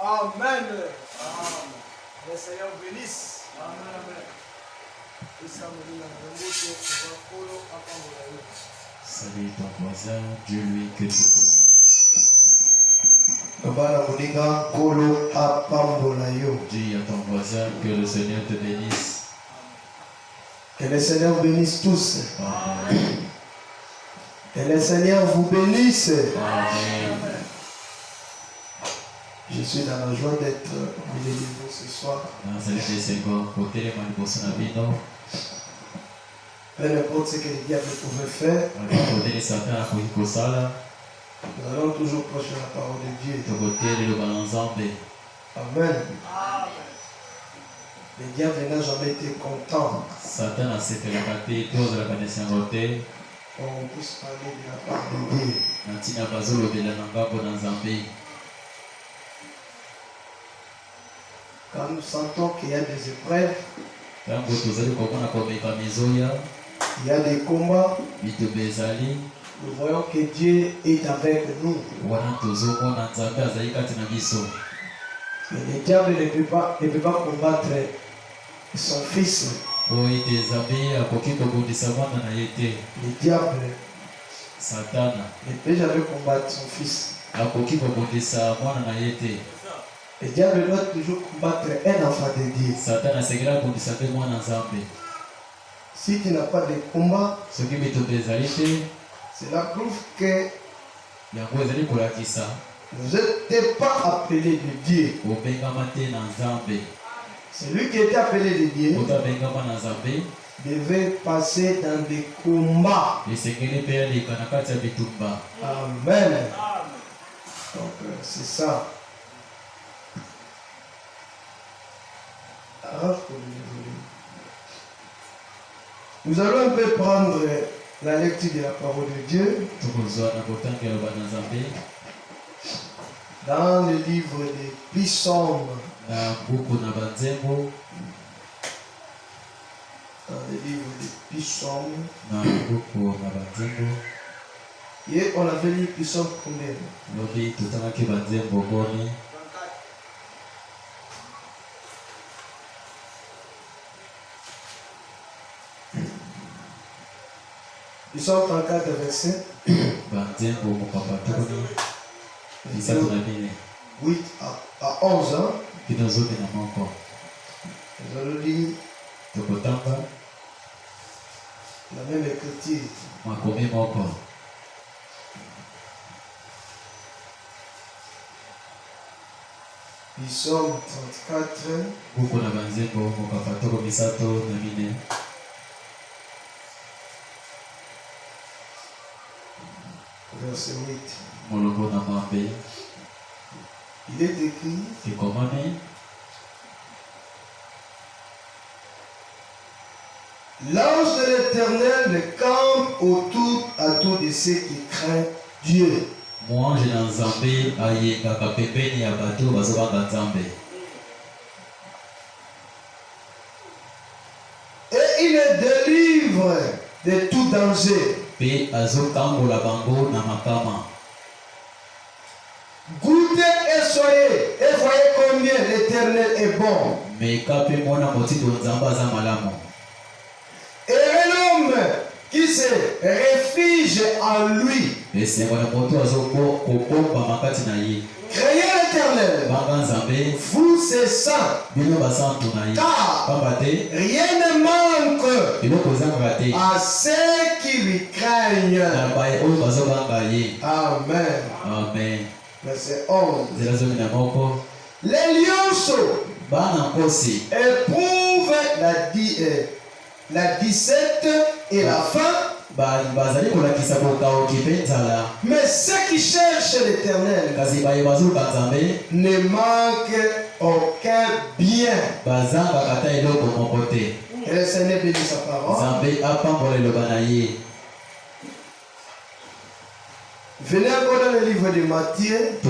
Amen. Le Seigneur bénisse. Amen. Salut ton voisin, Dieu lui que tu dis à ton voisin que le Seigneur te bénisse. Que le Seigneur bénisse tous. Amen. Que le Seigneur vous bénisse. Amen. Je suis dans la joie d'être au milieu de vous ce soir. Peu importe ce que le diable pouvait faire, nous allons toujours prêcher la parole de Dieu. Amen. Le diable n'a jamais été content qu'on puisse parler de la part de Dieu. Quand nous sentons qu'il y a des épreuves, il y a des combats, nous voyons que Dieu est avec nous. Et le diable ne peut pas combattre son fils. Le diable ne peut jamais combattre son fils. Le diable doit toujours combattre un enfant de Dieu. Si tu n'as pas de combat, cela prouve que vous n'êtes pas appelé de Dieu. Celui qui était appelé de Dieu devait passer dans des combats. Amen. Donc c'est ça. Nous allons un peu prendre la lecture de la parole de Dieu dans le livre des Psaumes. Dans le livre des Psaumes. Et on avait lu Psaume combien? Psaume 34, verset 8 à 11 ans. Nous allons lire la même écriture. Psaume 34. Verset 8. Il est écrit: l'ange de l'Éternel campe autour à tous de ceux qui craignent Dieu. Et il les délivre de tout danger. Goûtez et soyez, et voyez combien l'Éternel est bon. Et l'homme qui se réfugie en lui. Craignez l'Éternel, vous ses saints, car rien ne manque à ceux qui lui craignent. Amen. Amen. Verset 11. Les lionceaux éprouvent la disette et la faim. Mais ceux qui cherchent l'Éternel ne manquent aucun bien. Et le Seigneur bénit sa parole. Venez encore dans le livre de Matthieu.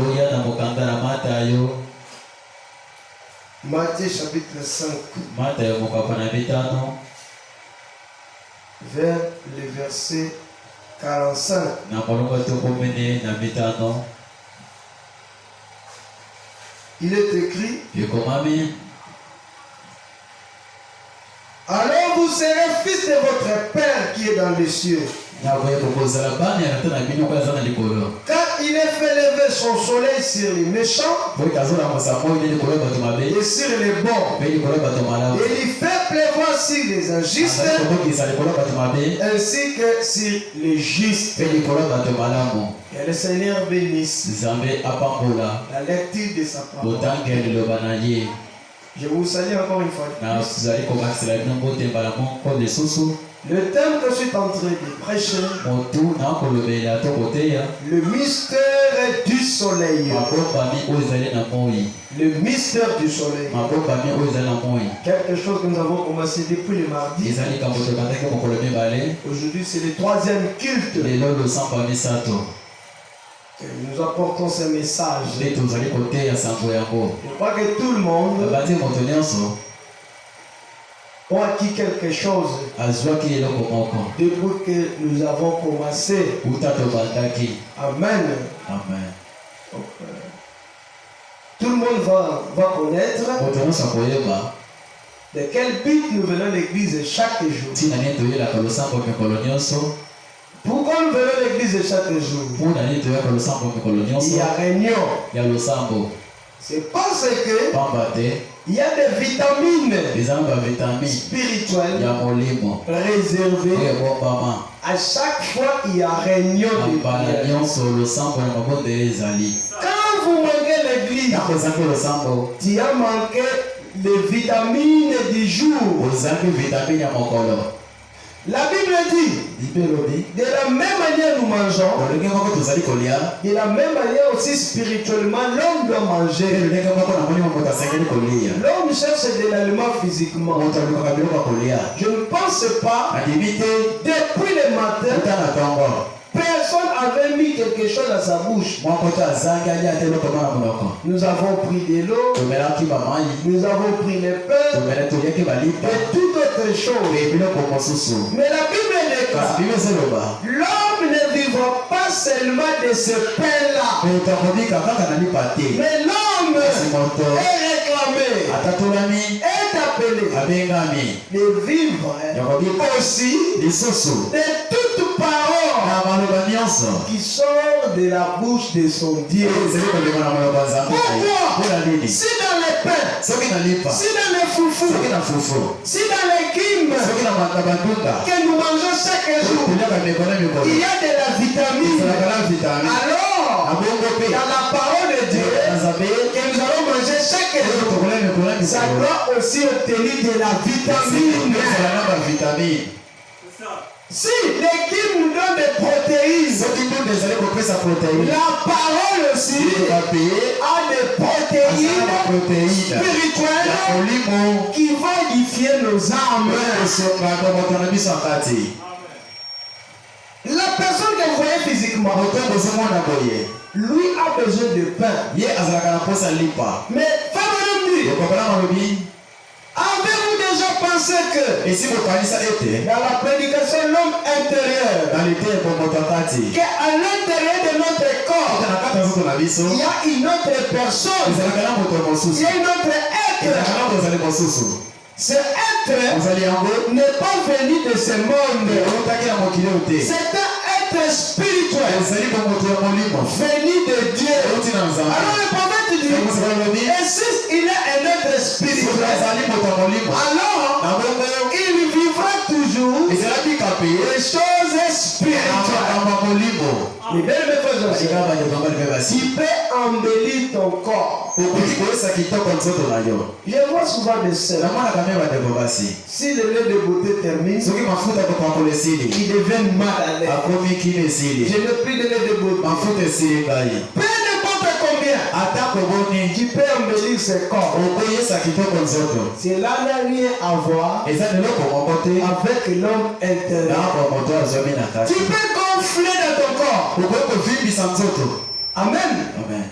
Matthieu chapitre 5. Vers le verset 45. il est écrit, ekomami alors vous serez fils de votre Père qui est dans les cieux. nakoya kokozala bana ya tata na bino oyo aza na likolo Car il est fait lever son soleil sur les méchants po ete azolamusa moi nde likolo ya bato mabe et sur les bons. mpe likolo ya bato malamu Et il fait pleuvoir sur les injustes azali kobokisa likolo ya bato mabe ainsi que sur les justes. mpe likolo ya bato malamu. Que le Seigneur bénisse Nzambe apambola la lecture de sa parole. botanga liloba na ye Je vous salue encore une fois. na tozali kobakisela bino mbotembala moko lisusu. Le thème que je suis en train de prêcher, motu na kolobela to koteya le mystère du soleil. mabombami oyo ezali na moi, Le mystère du soleil. mabombami oyo ezali na moi Quelque chose que nous avons commencé depuis le mardi. ezali likambo tokandaki mokolo mibale. Aujourd'hui, c'est le troisième culte. lelo losamba misato Et nous apportons ce message. nde tozali koteya sango yango. Je crois que tout le monde babati moto nyonso a acquis quelque chose azwaki eloko moko depuis que nous avons commencé. uta tobandaki. Amen. Amen. Donc, tout le monde va connaître moto nyonso akoyeba de quel but nous venons à l'église chaque jour. ntina nini toyelaka losambo mikolo nyonso. Pourquoi nous venons à l'église chaque jour? mpona nini toyaka losambo mikolo Il nyonso y a réunion. ya losambo. C'est parce que pamba te il y a des vitamines eza na bavitamine spirituelles ya molimo réservées. oyo ebombama À chaque fois, il y a réunion na de mbala prière. nyonso losambo na mabondeli ezali. Quand vous manquez l'église, ntango ozangi losambo tu as manqué les vitamines du jour. ozangi vitamine ya mokolo. La Bible dit, lipe elobi de la même manière nous mangeons, lolenge moko tozali kolia de la même manière aussi spirituellement, l'homme doit mpe manger. lolenge moko na molimo moto asengeli kolia. L'homme cherche de l'aliment physiquement. moto alukaka biloko ya kolia. Je ne pense pas, andimi te depuis le matin, uta na ntongo personne avait mis quelque chose à sa bouche. moko to azangi alia te eloko mo na monoko. Nous avons pris de l'eau, tomelaki bamai, nous avons pris le pain toliaki balipa et toute autre chose. mpe biloko mosusu. Mais la Bible kasi déclare, bible ezoloba l'homme ne vivra pas seulement de ce pain-là, moto akodika kaka na lipa te. mais l'homme kasi moto est réclamé, atatolami est appelé abengami de vivre ya kobika aussi lisusu de toute parole na maloba nyonso qui sort de la bouche de son Dieu. ezali kolema na maloba ya nzambe. Pourquoi? mpona nini? Si dans les pains, soki na lipa, si dans les foufous, soki na fufu, si dans les kimes soki na bandunda que nous mangeons chaque jour, toliaka mikolo mikolo il y a de la vitamine. ezalaka na vitamine Alors, abongo mpe dans la parole de Dieu na nzambe que nous allons manger chaque oyo jour, tokola mikolo ça mikolo doit aussi obtenir de la vitamine. ezala na bavitamine. Si l'équipe nous donne des protéines, soki ndunda ezali kopesa protéine la parole aussi bape a des protéines azala protéine ya spirituelles molimo qui vont édifier nos âmes. esongaka moto na biso akati. La personne que vous voyez physiquement, moto bozomona boye lui a besoin de pain. ye azalaka na mposa lipa. Mais femme me dit, okokola malobi avez-vous déjà pensé que esi kokanisa ete dans la prédication l'homme intérieur, na litebo moto akati qu'à l'intérieur de notre corps, na kati ya nzoto na biso il y a une autre personne, ezalaka na moto il mosusu y a une autre ezalaka être. na moto ozali mosusu Ce être ozali yango n'est pas venu de ce monde. eutaki na mokili oyo te C'est un être spirituel ezali bomoto ya molimo venu de Dieu. euti na nzambe. Alors le prophète dit, ekosaka lobi et si il est un être soki spirituel, azali moto ya molimo alors na bongo il vivra toujours ezalaki kape les choses na spirituelles. makambo ya molimo. Les belles frères et basika sœurs, bandeko bali mpe basi tu peux embellir ton corps. okoki koyesa kitoko nzoto na yo. Je vois souvent des sœurs, namonaka mpe bandeko basi si le lait de beauté termine, soki mafuta kopakola esili ils deviennent mal à l'aise. akomi kino esili Je n'ai plus de lait de beauté. mafuta esili ngai Peu importe combien, ata koboni tu peux embellir ce corps. okoyesa kitoko nzoto. Cela n'a rien à voir eza eloko moko te avec l'homme intérieur. na moto azwami na Tu kati. peux gonfler dans ton corps. okoki kovimbisa nzoto. Amen. amen.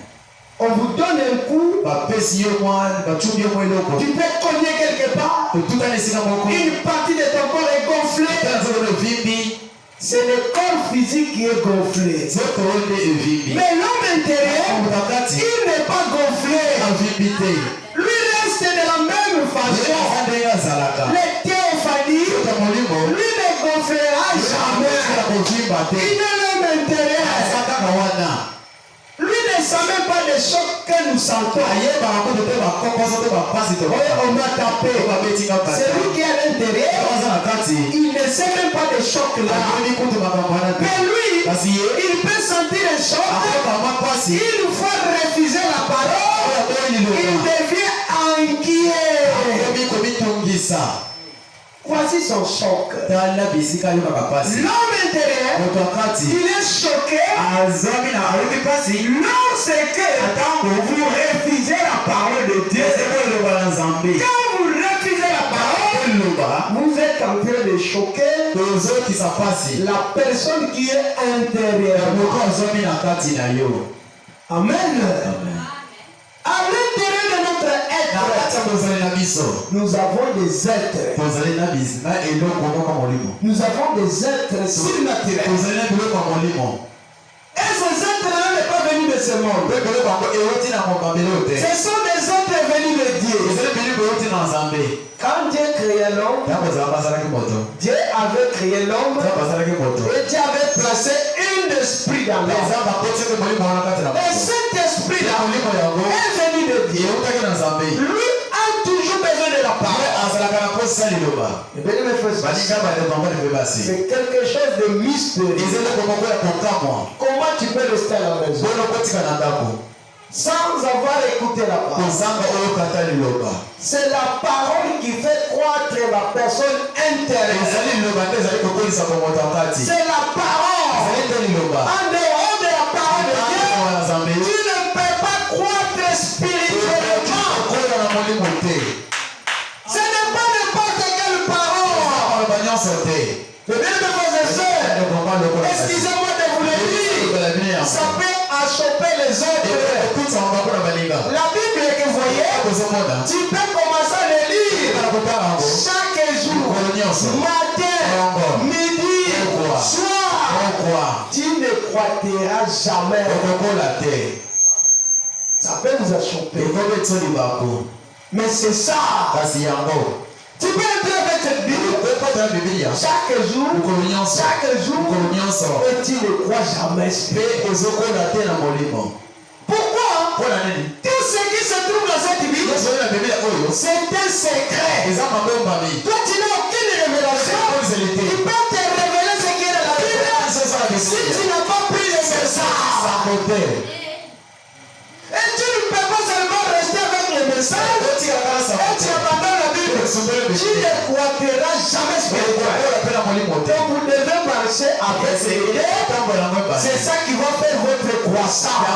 On vous donne un coup, bapesi yo mwa bacumbi yo mwa eloko tu peux cogner quelque part. otutana esika moko Une partie de ton corps est gonflée. tala nzoto no evimbi C'est le corps physique qui est gonflé. nzoto oyo nde evimbi. Mais l'homme intérieur, moto akati il n'est pas gonflé. Lui reste de la même façon. Les théophanies, lui ne gonflera jamais. Il ne l'aime intérieur. Lui ne sent même pas les chocs que nous sentons. On m'a tapé. C'est lui qui est à l'intérieur. Il ne sait même pas des chocs là. Mais lui, il peut sentir les chocs. Il faut refuser la parole. Il devient inquiet. Voici son choc. L'homme intérieur, il est choqué lorsque vous refusez la parole de Dieu. Quand vous refusez la parole, vous êtes en train de choquer la personne qui est intérieure. Amen. À l'intérieur de notre être, nous avons des êtres. Nous avons des êtres surnaturels. Et ces êtres-là ne sont pas venus de ce monde. Ce sont des êtres venus de Dieu. Quand Dieu créait l'homme, Dieu avait créé l'homme et Dieu avait placé un esprit dans l'homme. Et cet esprit-là est venu de Dieu. Lui a toujours besoin de la parole. C'est quelque chose de mystérieux. Comment tu peux rester à la maison sans avoir écouté la parole? C'est la parole qui fait croître la personne intérieure. C'est la parole. En dehors de la parole de Dieu, tu ne peux pas croître spirituellement. Ce n'est pas n'importe quelle parole. Mes bien mes frères et sœurs, excusez-moi de vous le dire, ça peut achoper les autres. La Bible que vous voyez, tu peux commencer à le lire chaque jour, matin, midi, soir. Tu ne croîtras jamais. Ça peut vous achoper. Mais c'est ça. Tu peux entrer avec cette Bible chaque jour, et tu ne crois jamais. Pourquoi? Tout ce qui se trouve dans cette Bible, c'est un secret. Toi, tu n'as aucune révélation. Il peut te révéler ce qui est dans la Bible si tu n'as pas pris le message. Et tu ne peux pas seulement rester avec le message et tu abandonnes la Bible. Tu ne croîtras jamais spirituellement. Donc vous devez marcher avec ces idées. C'est ça qui va faire votre croissance.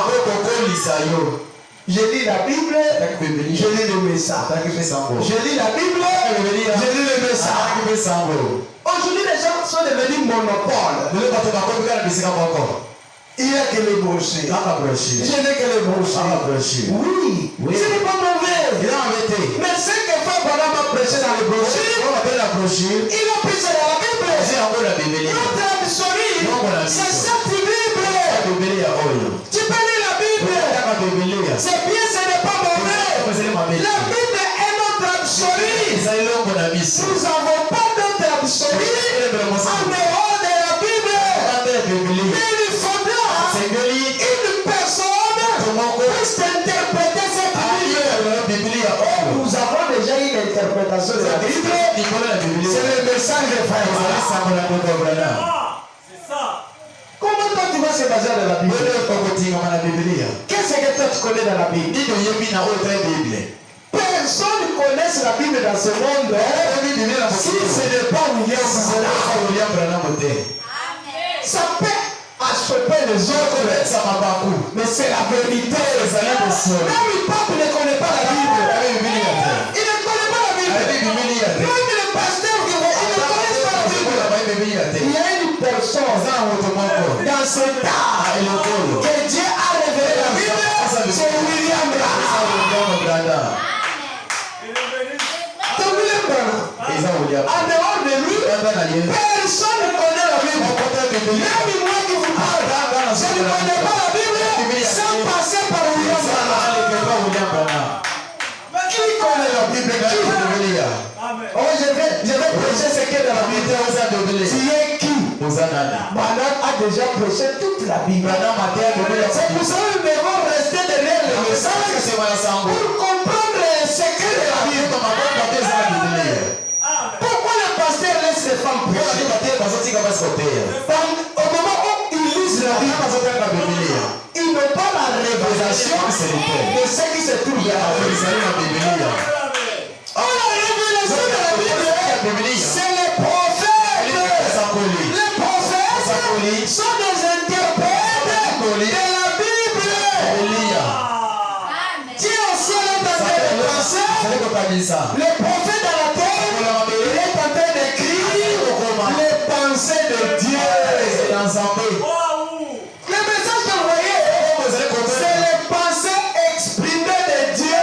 Je lis la Bible, je lis le message. Je lis la Bible, je lis le message. Aujourd'hui, les gens sont devenus monopoles. Il n'y a que les brochures. Je n'ai que les brochures. Oui. Ce n'est pas mauvais. Mais ce que Frère Branham a prêché dans les brochures, il a pris ça dans la Bible. Notre absolue, c'est cette Bible. Tu peux lire la Bible. C'est bien, ce n'est pas mauvais. La Bible est notre absolue. Nous n'avons pas d'autre absolue en dehors de la Bible. Mais il faudra une personne puisse interpréter cette Bible. Nous avons déjà eu l'interprétation de la Bible. C'est le message de Frère. C'est ça. Comment toi tu vas se baser dans la Bible? Qu'est-ce que toi tu connais dans la Bible? Personne ne connaît la Bible dans ce monde si ce n'est pas William Branham. Ça peut achoper les autres, mais c'est la vérité. Même le peuple ne connaît pas la Bible. Il ne connaît pas la Bible. Même le pasteur qui il ne connaît pas la Bible. Il y a une personne dans ce temps que Dieu a révélé la Bible, c'est William Branham. En dehors de lui, personne ne connaît la Bible. Même moi qui vous parle, je ne connais pas la Bible sans passer par William Branham. Bible. Qui? Oh, je vais prêcher ce qui est dans la Bible. Tu es qui? Madame a déjà prêché toute la Bible. C'est pour ça que nous devons rester derrière le message pour comprendre le secret de la Bible. Pourquoi le pasteur laisse les femmes prêcher? Au moment où ils lisent la Bible, ils n'ont pas la révélation de ce qui se trouve dans la Bible. Oh, la révélation de la Bible, c'est les prophètes. Les prophètes sont des interprètes de la Bible. Dieu au ciel est en train de penser. Le prophète dans la terre, il est en train d'écrire les pensées de Dieu. Le message que vous voyez, c'est les pensées exprimées de Dieu.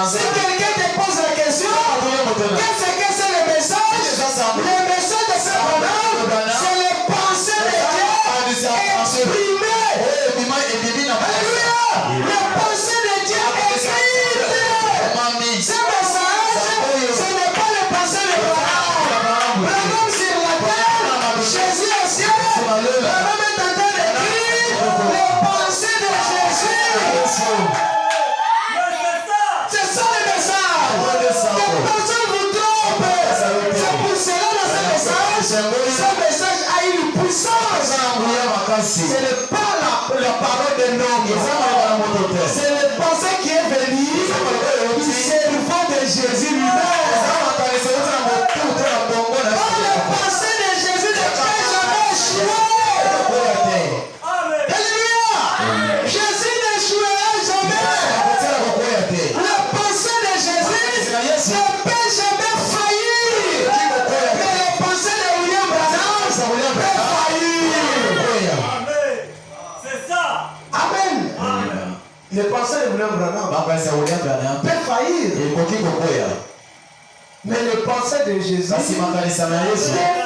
Si quelqu'un te pose la question, qu'est-ce que c'est le message? Le message de ce bonhomme, c'est les pensées de Dieu exprimées. Alléluia! Les pensées de Dieu écrites. Ce message, ce n'est pas les pensées de Branham. Branham sur la terre, Jésus au ciel. Branham est en train d'écrire les pensées de Jésus. C'est ça le message. Que personne vous trompe. C'est pour cela dans ce message a une puissance. Ce n'est pas la parole d'un homme. C'est le pensée qui est venu du servant de Jésus lui-même. Par le pensée de Jésus ne peut jamais échouer. Alléluia. Jésus n'échouera jamais. La pensée de Jésus ne peut jamais faillir. Mais la pensée de William Branham peut faillir. C'est ça. Amen. Les pensées de William Branham peuvent faillir. Mais les pensées de Jésus ne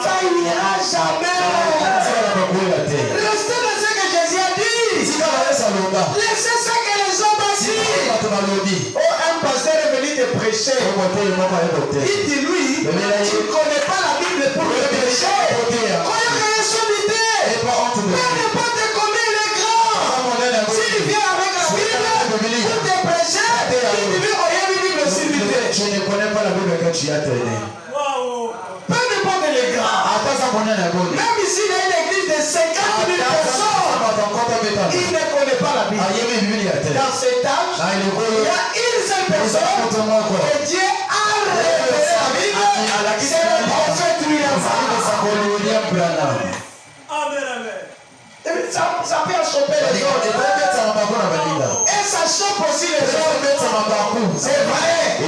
faillira jamais. Restez dans ce que Jésus a dit. Laissez ce que les hommes ont dit. Oh, un pasteur est venu te prêcher. Il dit lui, tu ne connais pas la Bible pour le prêcher. Peu importe combien il est grand. S'il vient avec la Bible pour te prêcher, il dit Je ne connais pas la Bible que tu as traînée. peu importe les grands. Même ici, il y a une église de 50 000 personnes. Il ne connaît pas la Bible. Dans cet âge, il y a une seule personne et Dieu a révélé la Bible. C'est le prophète William Branham. Ça peut choper les autres. Et ça chope aussi les autres. C'est vrai. La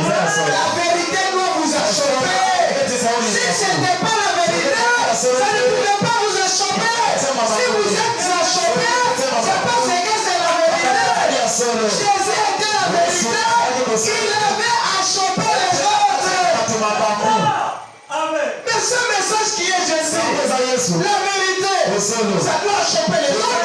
vérité doit vous achoper. Si ce n'était pas la vérité, ça ne pouvait pas vous achoper. Si vous êtes achoppé, c'est parce que c'est la vérité. Jésus était la vérité. Il avait achoppé les autres. Mais ce message qui est Jésus, la vérité, ça doit choper les autres.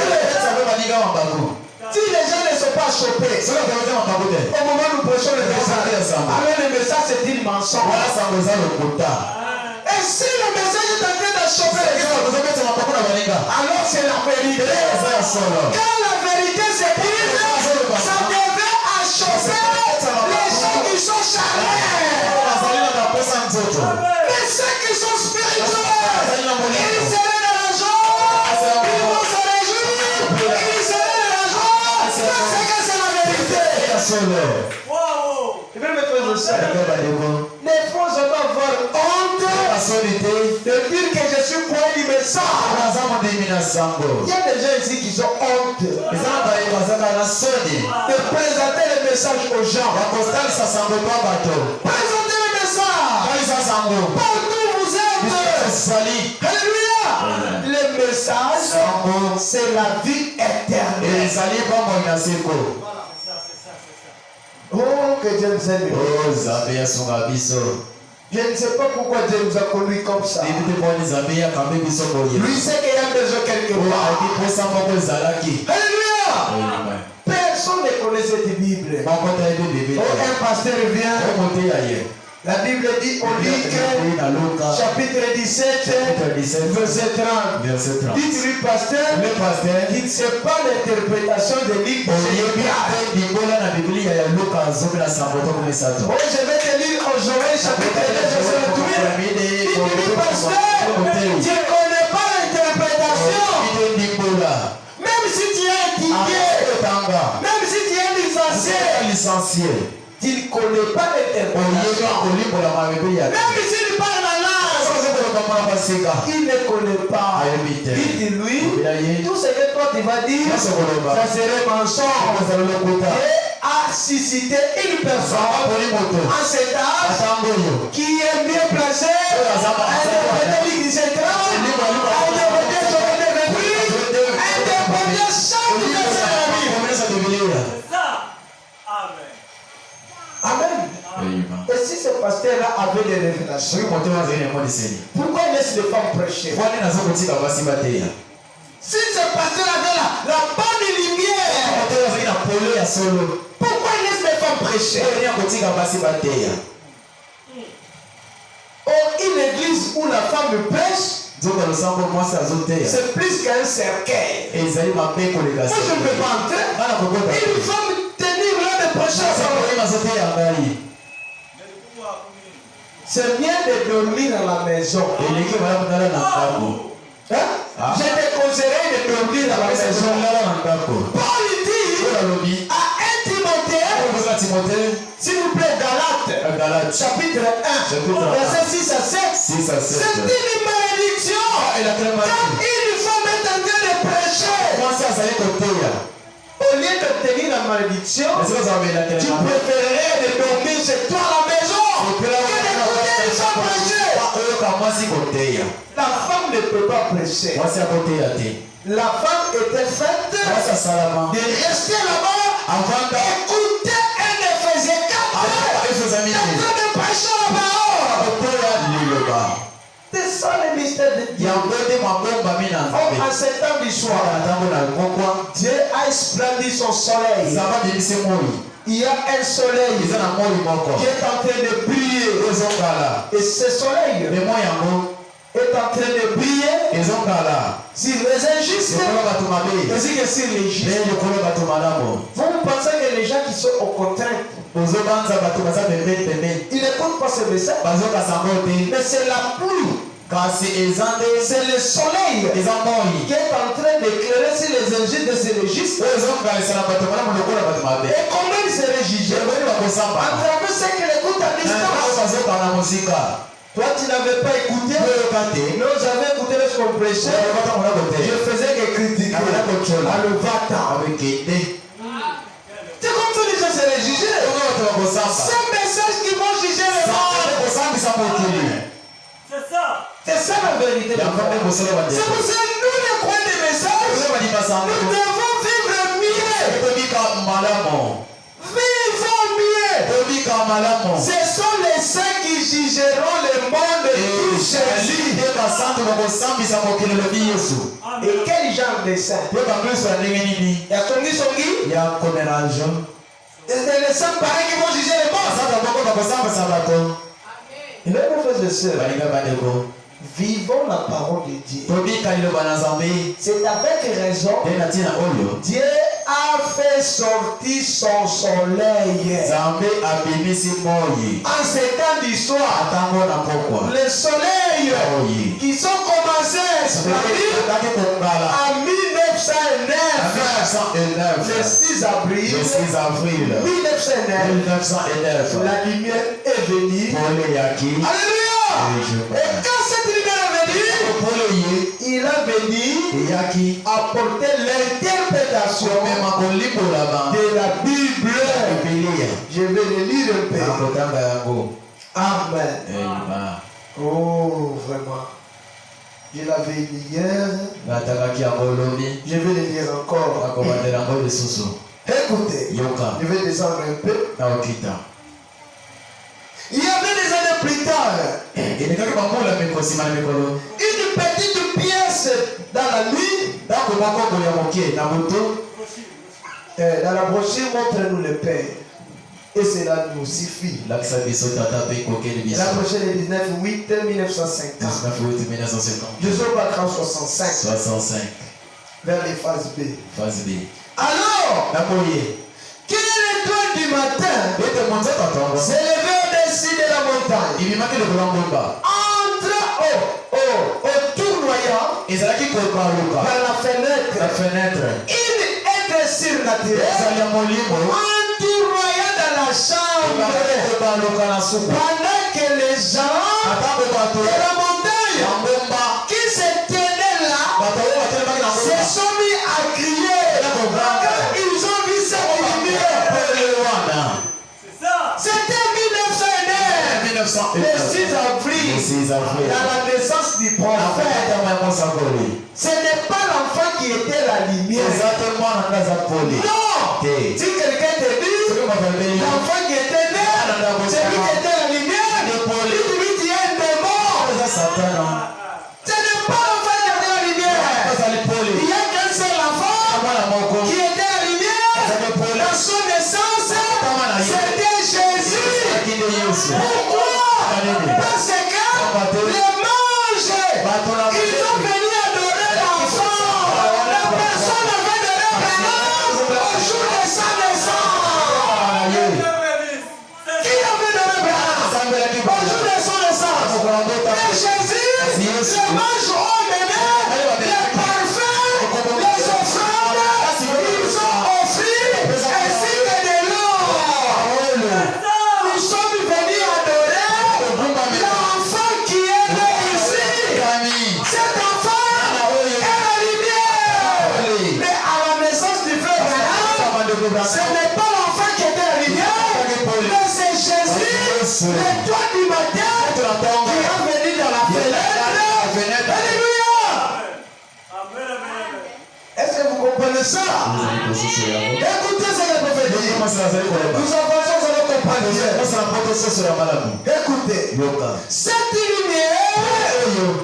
Si les gens ne sont pas chopés, au moment où nous prêchons le message, alors le message c'est une mensonge. Et si le message est en train de choper les autres, alors c'est la vérité. Quand la vérité s'écrit, ça devait achoper les gens qui sont charnels. Mais ceux qui sont spirituels, ils seraient dans la joie, ils vont se réjouir, ils seraient dans la joie, parce que c'est la vérité. Je vais me faire le seul. Les faux hommes avoir honte de dire que je suis point du message. Il y a des gens ici qui sont honte de présenter le message aux gens. Présentez le message. Partout vous êtes. Alléluia. Le message, c'est la vie éternelle. Oh, que Dieu nous aime. Je ne sais pas pourquoi Dieu nous a conduits comme ça. Lui sait qu'il y a besoin quelque part. Alléluia. Personne ne connaît cette Bible. Oh, un pasteur vient, la Bible dit, on lit que chapitre 17, verset 30. Dites-lui, pasteur, qui ne sait pas l'interprétation de Luc. Je vais te lire en Joël chapitre 2, verset 28. Dites-lui, pasteur, tu ne connais pas l'interprétation. Même si tu es étudié, même si tu es licencié, tu ne connais pas l'interprétation. Même s'il parle la langue, il ne connaît pas. Dites-lui, tout ce que toi tu vas dire, ça serait mensonge. Dieu a suscité une personne en cet âge qui est bien placée à interpréter l'Église centrale, à interpréter son événement, à interpréter chaque verset de la Bible. C'est ça. Amen. Amen. Et si ce pasteur-là avait des révélations, pourquoi il laisse les femmes prêcher? Si ce pasteur avait la bonne lumière, pourquoi il laisse les femmes prêcher? Or, une église où la femme prêche, c'est plus qu'un cercueil. Moi, je ne peux pas entrer. Une femme tenir là de prêcher. C'est bien de dormir à la maison. Hein? Je te conseillerais de dormir à la maison. Paul dit à 1 Timothée, s'il vous plaît, Galates, chapitre 1, verset 6 à 7. C'est une malédiction. Quand une femme est en train de prêcher, au lieu de tenir la malédiction, tu préférerais de dormir chez toi à la maison que d'écouter les gens prêcher. La femme ne peut pas prêcher. La femme était faite de rester là-bas, écouter un Éphésiens 4, en train de prêcher la parole. C'est ça le mystère de Dieu. En ce temps du soir, Dieu a esplendé son soleil. Il y a un soleil qui est en train de briller. Et ce soleil est en train de briller sur les injustes ainsi que sur les justes. Vous pensez que les gens qui sont au contraire, ils n'écoutent pas ce message, mais c'est la pluie. C'est le soleil qui est en train d'éclairer sur les injustes et sur les justes. Et comment ils seraient jugés? À travers ce qu'ils écoutent à distance. Toi, tu n'avais pas écouté. Non, j'avais écouté lorsqu'on prêchait. Je faisais que critiquer. À le vata. C'est comme ça que les gens seraient jugés. C'est message qui vont juger les morts. C'est ça. C'est ça la vérité. C'est pour ça que nous, les croyants des messages, nous devons vivre mieux. Vivons mieux. Ce sont les saints qui jugeront le monde tout Jésus. Et quel genre de saints? Il y a Songi. C'est les saints pareils qui vont juger le monde. Et là, mes frères et sœurs, vivons la parole de Dieu. C'est avec raison. Dieu a fait sortir son soleil. En ces temps d'histoire, le soleil qui sont commencés à exploser en 1909, le 6 avril 1909, la lumière est venue. Alléluia! Et quand cette lumière est venue, il a venu apporter l'interprétation de la Bible. Je vais le lire un peu. Amen. Oh, vraiment. Je l'avais lu hier. Je vais le lire encore. Écoutez, je vais descendre un peu. Il y avait des années plus tard une petite pièce dans la nuit. Dans la brochure, montre-nous le Père. Et cela nous suffit. La prochaine est 19 8 1950. Josué Bakran 65. Vers les phases B. Alors, quel étoile du matin s'est levé au-dessus de la montagne. Entre au tournoyant par la fenêtre. Une être surnaturelle. Un tournoyant dans la chambre. Pendant que les gens de la montagne qui se tenaient là se sont mis à crier. Quand ils ont vu cette lumière. C'était 1909. Le 6 avril. Dans la naissance du prophète. Ce n'est pas l'enfant qui était la lumière. Non. Si quelqu'un te dit l'enfant qui était né, c'est lui qui était la lumière. Lui qui est un démon. Ce n'est pas l'enfant qui était la lumière. Il y a qu'un seul enfant qui était la lumière. Dans son naissance, c'était Jésus. Pourquoi? Parce que les mages, ils ont venu adorer l'enfant. La personne avait donné présence au jour de sa naissance. Qui avait donné présence au jour de son naissance? Et Jésus, les mages ont mené les parfums, les offrandes, ils ont offert ainsi que de l'eau. Nous sommes venus adorer l'enfant qui est né ici. Cet enfant est la lumière. Mais à la naissance du frère Branham, ce n'est pas l'enfant qui était la lumière, mais c'est Jésus, l'étoile du matin, qui est venu dans la fenêtre. Alléluia. Est-ce que vous comprenez ça? Écoutez ce que le prophète dit. Nous avançons sur notre compagnie. Écoutez. Cette lumière,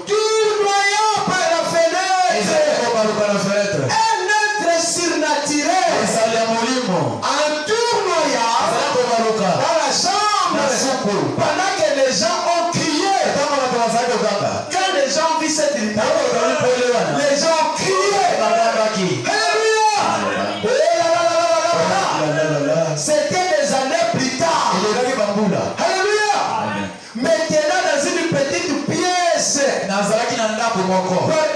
tournoyant par la fenêtre, un être surnaturel, en tournoyant dans la chambre, pendant que les gens ont crié. Quand les gens ont vu cette lumière, les gens ont crié. Alléluia. C'était des années plus tard. Alléluia. Maintenant dans une petite pièce, par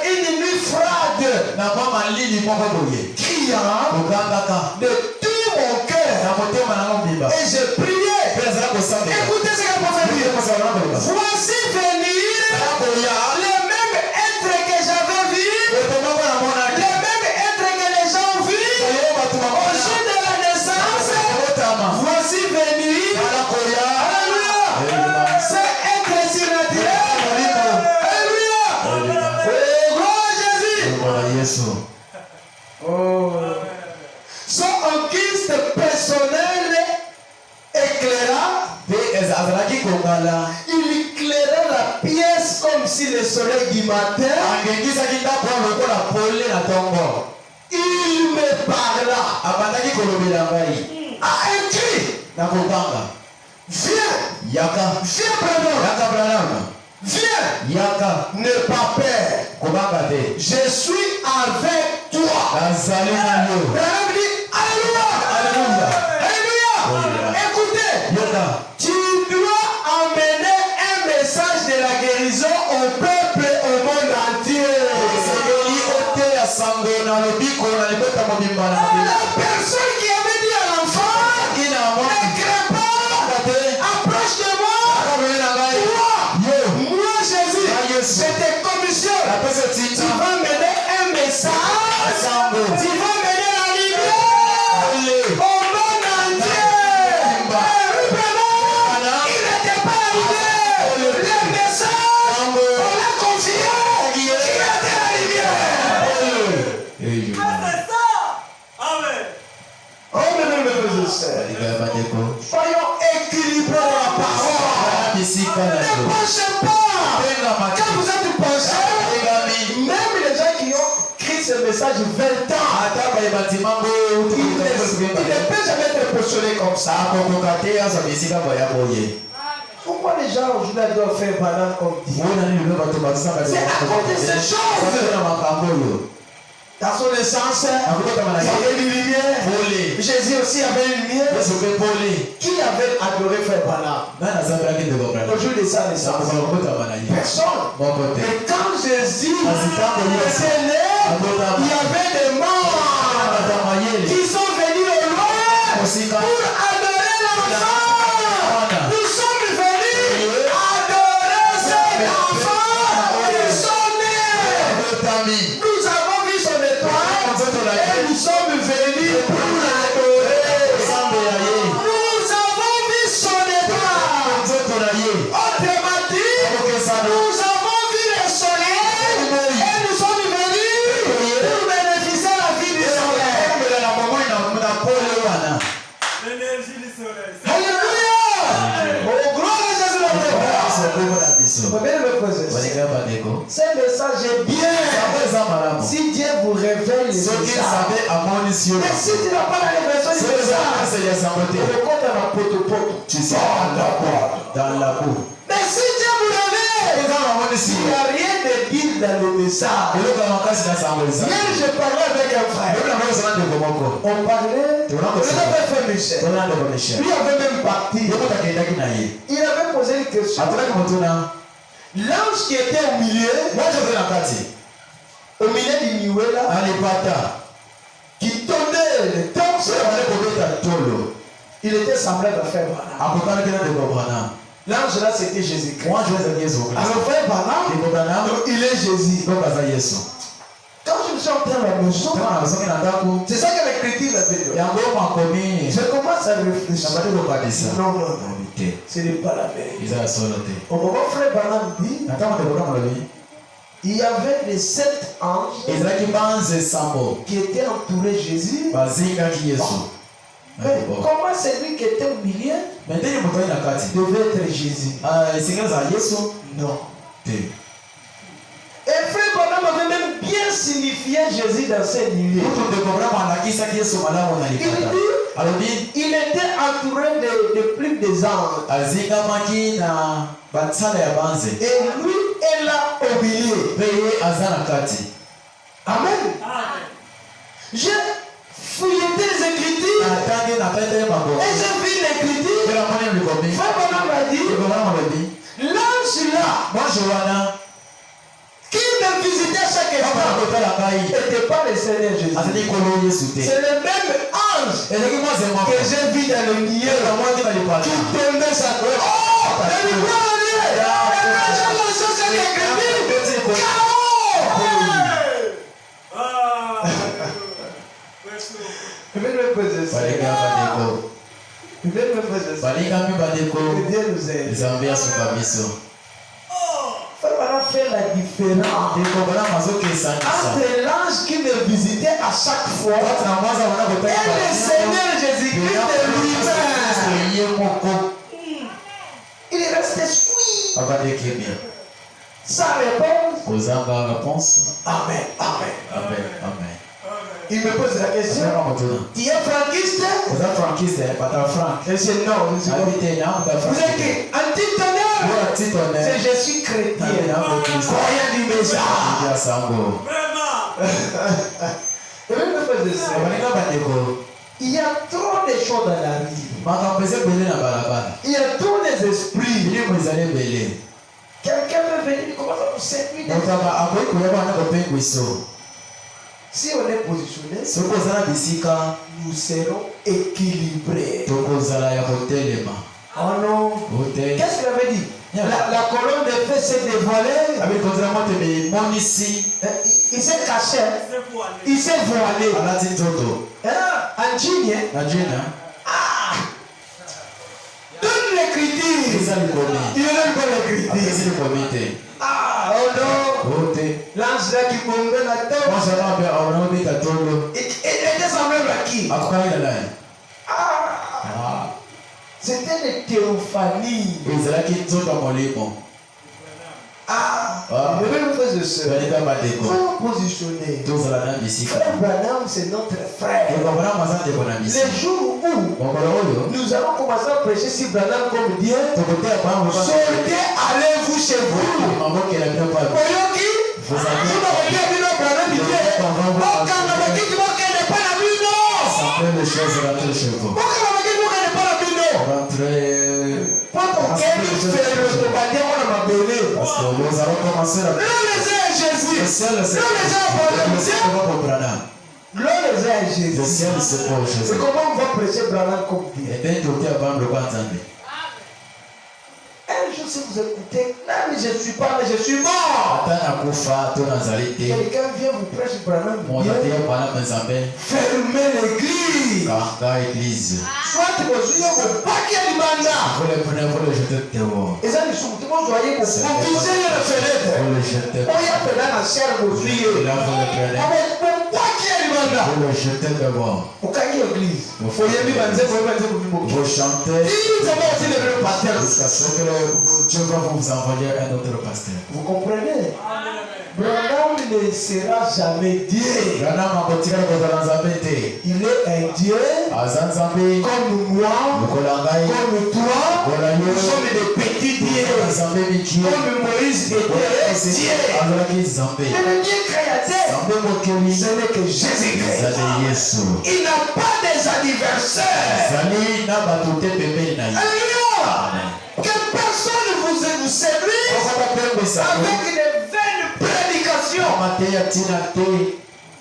une nuit froide, criant de tout mon cœur, et je priais. Écoutez ce que le prophète dit. Voici venir les mêmes êtres que j'avais vus, les mêmes êtres que les gens ont vus au jour de la naissance. Voici venir. Alléluia. C'est être surnaturel. Alléluia. Gloire à Jésus. Son Christ personnel éclaira. Il éclairait la pièce comme si le soleil du matin. Il me parla. A un cri. Viens. Viens, Branham. Viens. N'aie pas peur. Je suis avec toi. Branham dit Alléluia. Alléluia. Écoutez. Tu dois emmener un message de la guérison au peuple et au monde entier. La personne qui avait dit à l'enfant, ne crains pas, approche de moi. Moi Jésus, je te commissionne. Tu vas mener un message, tu vas mener la lumière au monde entier. Il n'était pas la lumière. Le message, on l'a confié. Qui était la lumière? C'est ça. Amen. Oh, soyons équilibrés dans la parole. Ne penchez pas. Quand vous êtes penché, même les gens qui ont écrit ce message 20 ans, il ne peut jamais être soleil comme ça. Pourquoi les gens aujourd'hui doivent faire banane comme dit? C'est à cause de ces choses. Dans son essence, il y avait une lumière. Jésus aussi avait une lumière. Qui avait adoré faire banane? Aujourd'hui, les saints, personne. Mais quand Jésus est né, il y avait des morts qui sont venus au loin pour adorer l'enfant. Nous sommes venus adorer cet enfant. Ils sont nés. Nous avons vu son étoile et nous sommes venus pour l'adorer. Nous avons vu son étoile. Autrement dit, nous avons vu le soleil et nous sommes venus pour bénéficier la vie du soleil. L'énergie du soleil. Alléluia! Oh, gloire à Jésus le Ce message est bien. Si Dieu vous révèle les messages. Mais si tu n'as pas la révélation du message, le compte à la pote-pote. Tu sors dans la boue. Mais si Dieu vous révèle, il n'y a rien de dire dans le message. Hier, je parlais avec un frère. On parlait. On avait fait Michel. Lui avait même parti. Il avait posé une question. L'ange qui était au milieu du nuée là, qui tombait le torse, il était semblable à faire Branham. L'ange là c'était Jésus-Christ. Alors frère Branham, il est Jésus. Quand je me suis entré à la maison, c'est ça que l'écriture avait dit. Je commence à réfléchir. Non, ce n'est pas la vérité. Mon frère Branham dit, il y avait les 7 anges qui étaient entourés de Jésus. Mais comment celui qui était au milieu devait être Jésus? Non. Et frère Branham avait même bien signifié Jésus dans ces nuées. Il était entouré de plus des anges. Et lui est là au milieu. Amen. J'ai fouillé les Écritures et j'ai vu l'écriture. Frère Branham a dit, l'ange là qui me visitait chaque instant n'était pas le Seigneur Jésus. C'est le même ange que j'ai vu dans le milieu qui tombait sa gloire. Oh! Et le gloire à Dieu! Et quand j'ai lancé cette écriture, je vais me poser ça. Je vais me poser ça. Que Dieu nous aide. Frère, fait la différence entre l'ange qui me visitait à chaque fois et le Seigneur Jésus-Christ de lui-même. Il est resté suivi. Sa réponse. Amen. Il me pose la question. Tu es franquiste? Et c'est non. Vous êtes qui? Anti-tonnerre? C'est je suis chrétien. Croyant du message. Il y a trop de choses dans la vie. Il y a trop d'esprits. Quelqu'un peut venir, commence à nous servir. Si on est positionné, nous serons équilibrés. Oh non. Qu'est-ce qu'il avait dit? La colonne de feu s'est dévoilée. Il s'est caché. Il s'est voilé. Donne l'écriture. Il donne pas l'écriture. Ah, oh non. L'ange là qui tombait la tête. Il était semblable à qui? C'était les théophanies. Ah, Mes frères et sœurs, vous positionnez. Frère Branham, c'est notre frère. Les jours où nous allons commencer à prêcher si Branham comme Dieu, sortez, allez-vous chez vous. Nous allons commencer la le ciel c'est pour Jésus. C'est comment on va prêcher Branham comme Dieu. Un jour si vous écoutez, non mais je ne suis pas là, je suis mort. Quelqu'un vient vous prêcher Branham Dieu. Fermez l'église. Soit vous jouez au paquet du mandat. Et ça, nous sommes tous joyeux pour viser la fenêtre. On y a fait dans la chair vous jouez. Avec mon paquet du mandat. Au cahier l'église. Vous chantez. Vous avez aussi le pasteur. Dieu va vous envoyer un autre pasteur. Vous comprenez? Branham ne sera jamais Dieu. Il est un Dieu comme moi, comme toi. Nous sommes des petits dieux. Comme Moïse était Dieu. Mais le Dieu créateur, ce n'est que Jésus-Christ. Il n'a pas des adversaires. Alléluia. Que personne vous séduise avec des vaines prédications.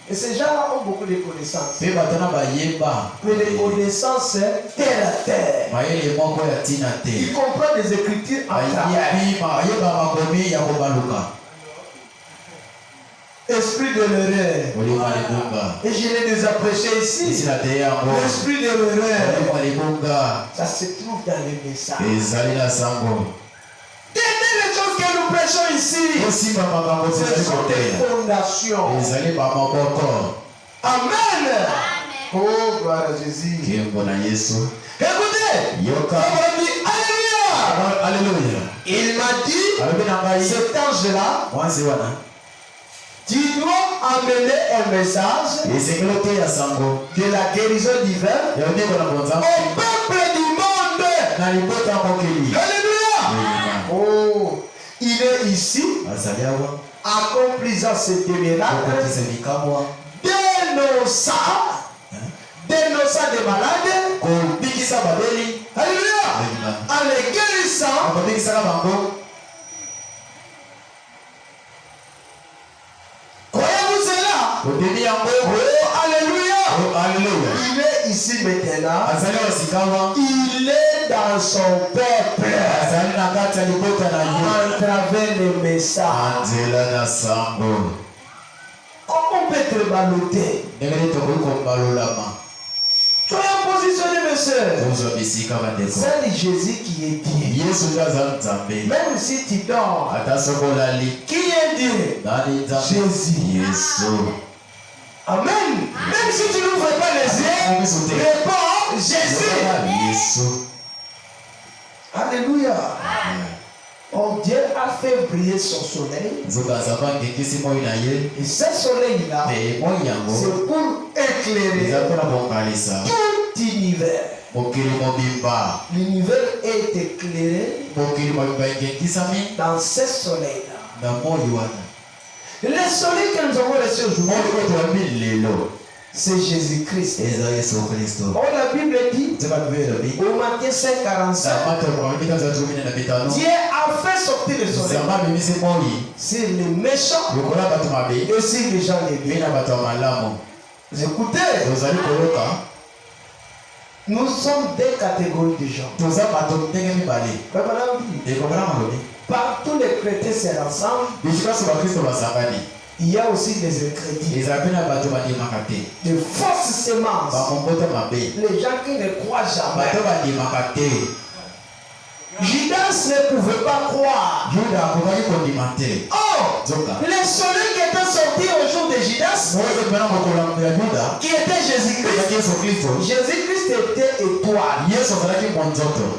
Et ces gens-là ont beaucoup de connaissances. Mais les connaissances terre à terre. Ils comprennent les Écritures en travers. Esprit de l'erreur. Et je l'ai déjà prêché ici. L'esprit de l'erreur. Ça se trouve dans les messages. Tenez les choses que nous prêchons ici. Ce sont des fondations. Amen. Oh, gloire à Jésus. Écoutez. Alléluia. Alléluia. Il m'a dit, cet ange-là, tu dois amener un message de la guérison divine au peuple du monde. Alléluia. Oh, il est ici, accomplissant ce miracle, dénonçant des malades, alléluia, en les guérissant. Croyez-vous cela? Oh, alléluia. Il est ici maintenant. Il est dans son peuple. À travers les messages. Comment on peut être ballotté? Soyez positionnés, mes soeurs. C'est Jésus qui est Dieu. Même si tu dors, qui est Dieu? Jésus. Amen. Même si tu n'ouvres pas les yeux, réponds Jésus. Alléluia. Oh, Dieu a fait briller son soleil. Et ce soleil-là, c'est pour éclairer tout l'univers. L'univers est éclairé dans ce soleil-là. Le soleil que nous avons reçu aujourd'hui, c'est Jésus-Christ. Oh, la Bible dit, au Matthieu 5:45, Dieu a fait sortir le soleil sur les méchants et sur les gens les bien. Vous écoutez, nous sommes deux catégories de gens. Partout les chrétiens se rassemblent. Il y a aussi des incrédules, de fausses semences, les gens qui ne croient jamais. Judas ne pouvait pas croire. Oh, le soleil qui était sorti au jour de Judas, qui était Jésus-Christ. Jésus-Christ était étoile.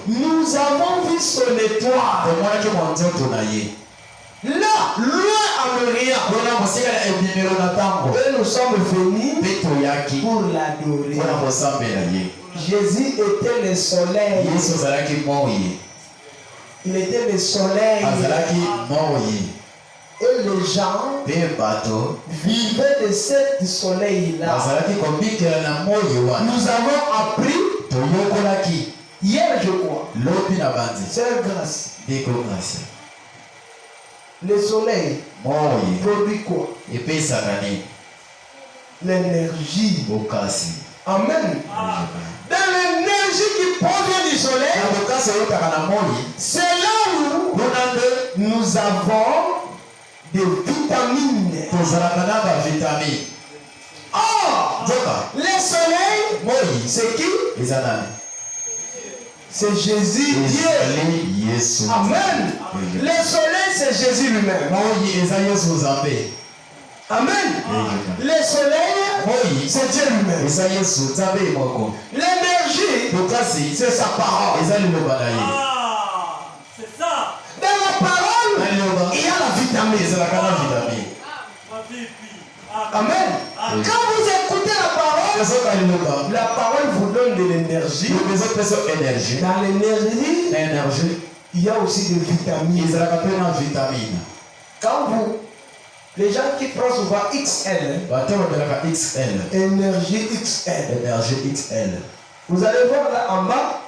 Nous avons vu son étoile. Là, loin en Orient. Et nous sommes venus pour l'adorer. Jésus était le soleil. Il était le soleil. Et les gens vivaient de ce soleil-là. Nous avons appris hier, je crois. C'est grâce. Le soleil produit quoi? L'énergie. Amen. Dans l'énergie qui provient du soleil, c'est là où nous avons des vitamines. Oh, le soleil, c'est qui? C'est Jésus, Dieu. Amen. Le soleil, c'est Jésus lui-même. Amen. Le soleil, c'est Dieu lui-même. L'énergie, c'est sa parole. C'est ça. Dans la parole, il y a la vitamine. Amen. Quand vous écoutez la parole vous donne de l'énergie. Dans l'énergie, il y a aussi des vitamines. Quand les gens qui prennent souvent XL, énergie XL. Vous allez voir là en bas,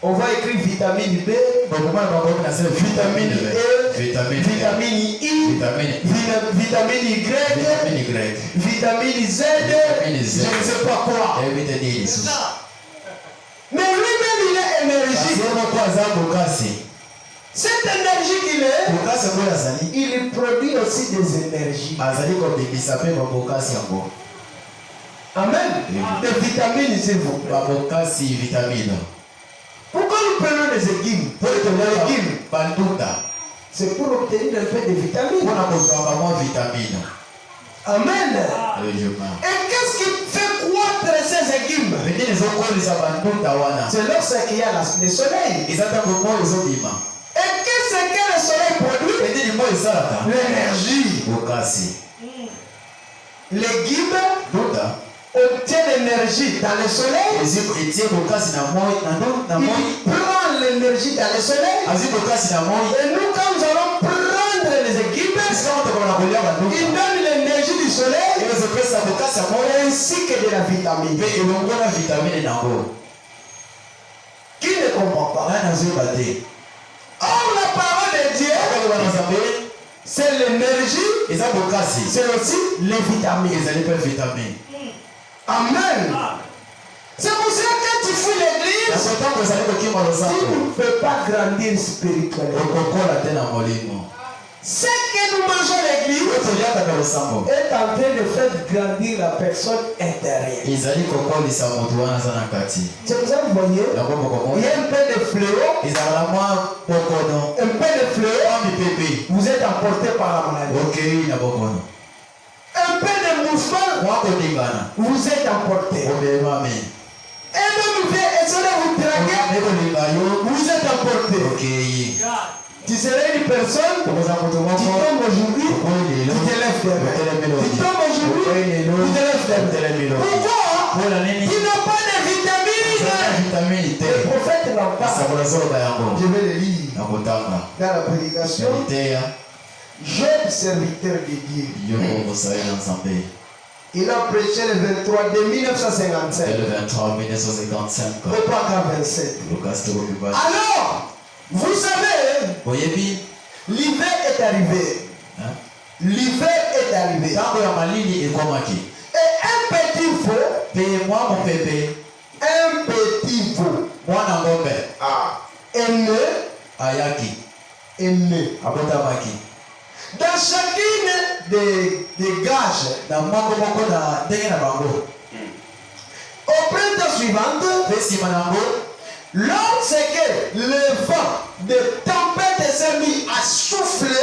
on va écrire vitamine B, vitamine E, vitamine I, vitamine Y, vitamine Z, je ne sais pas quoi. Mais lui-même il est énergie. Cette énergie qu'il est, il produit aussi des énergies. Amen. Des vitamines, c'est vous. Pourquoi nous prenons des légumes? C'est pour obtenir un peu de vitamines. Amen. Et qu'est-ce qui fait croître ces légumes? C'est lorsqu'il y a le soleil. Et qu'est-ce que le soleil produit? L'énergie. Légumes obtient l'énergie dans le soleil. Il prend l'énergie dans le soleil. Et nous, quand nous allons prendre les légumes, il donne l'énergie du soleil ainsi que de la vitamine. Qui ne comprend pas? Or, la parole de Dieu, c'est l'énergie, c'est aussi les vitamines. Amen. C'est pour ça que quand tu fouilles l'église, tu ne peux pas grandir spirituellement. Ce que nous mangeons à l'église est en train de faire grandir la personne intérieure. C'est pour ça que vous voyez, il y a un peu de fléau. Un peu de fléau. Vous êtes emporté par la maladie. Un peu de mouvement. Vous êtes emporté. Et même vient essayer de vous traquer. Vous êtes emporté. Tu serais une personne, tu tombes aujourd'hui, tu te lèves demain. Tu tombes aujourd'hui, tu te lèves demain. Pourquoi? Tu n'as pas de vitamines. Le prophète n'en parle. Je vais le lire dans la prédication. Job, serviteur de Dieu. Il a prêché le 23 de 1955. Au paragraphe 27. Alors, vous savez, l'hiver est arrivé. L'hiver est arrivé. Et un petit veau, un petit veau, est né. Dans chacune des gages, au printemps suivant, lorsque le vent de tempête s'est mis à souffler,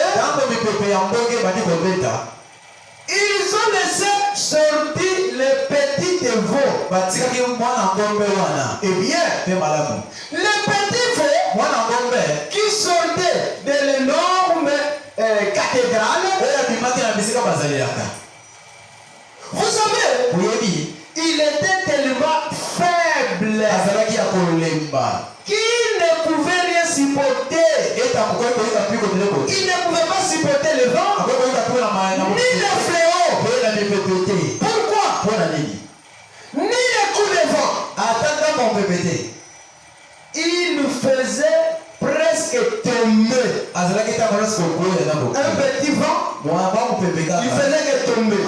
ils ont laissé sortir les petits veaux. Eh bien, les petits veaux qui sortaient de l'énorme caterpillar cathédrale. Vous savez, il était tellement faible qu'il ne pouvait rien supporter. Il ne pouvait pas supporter le vent ni le fléau. Pourquoi? Ni le coup de vent. Il nous faisait presque tomber. Un petit vent, il faisait que tomber.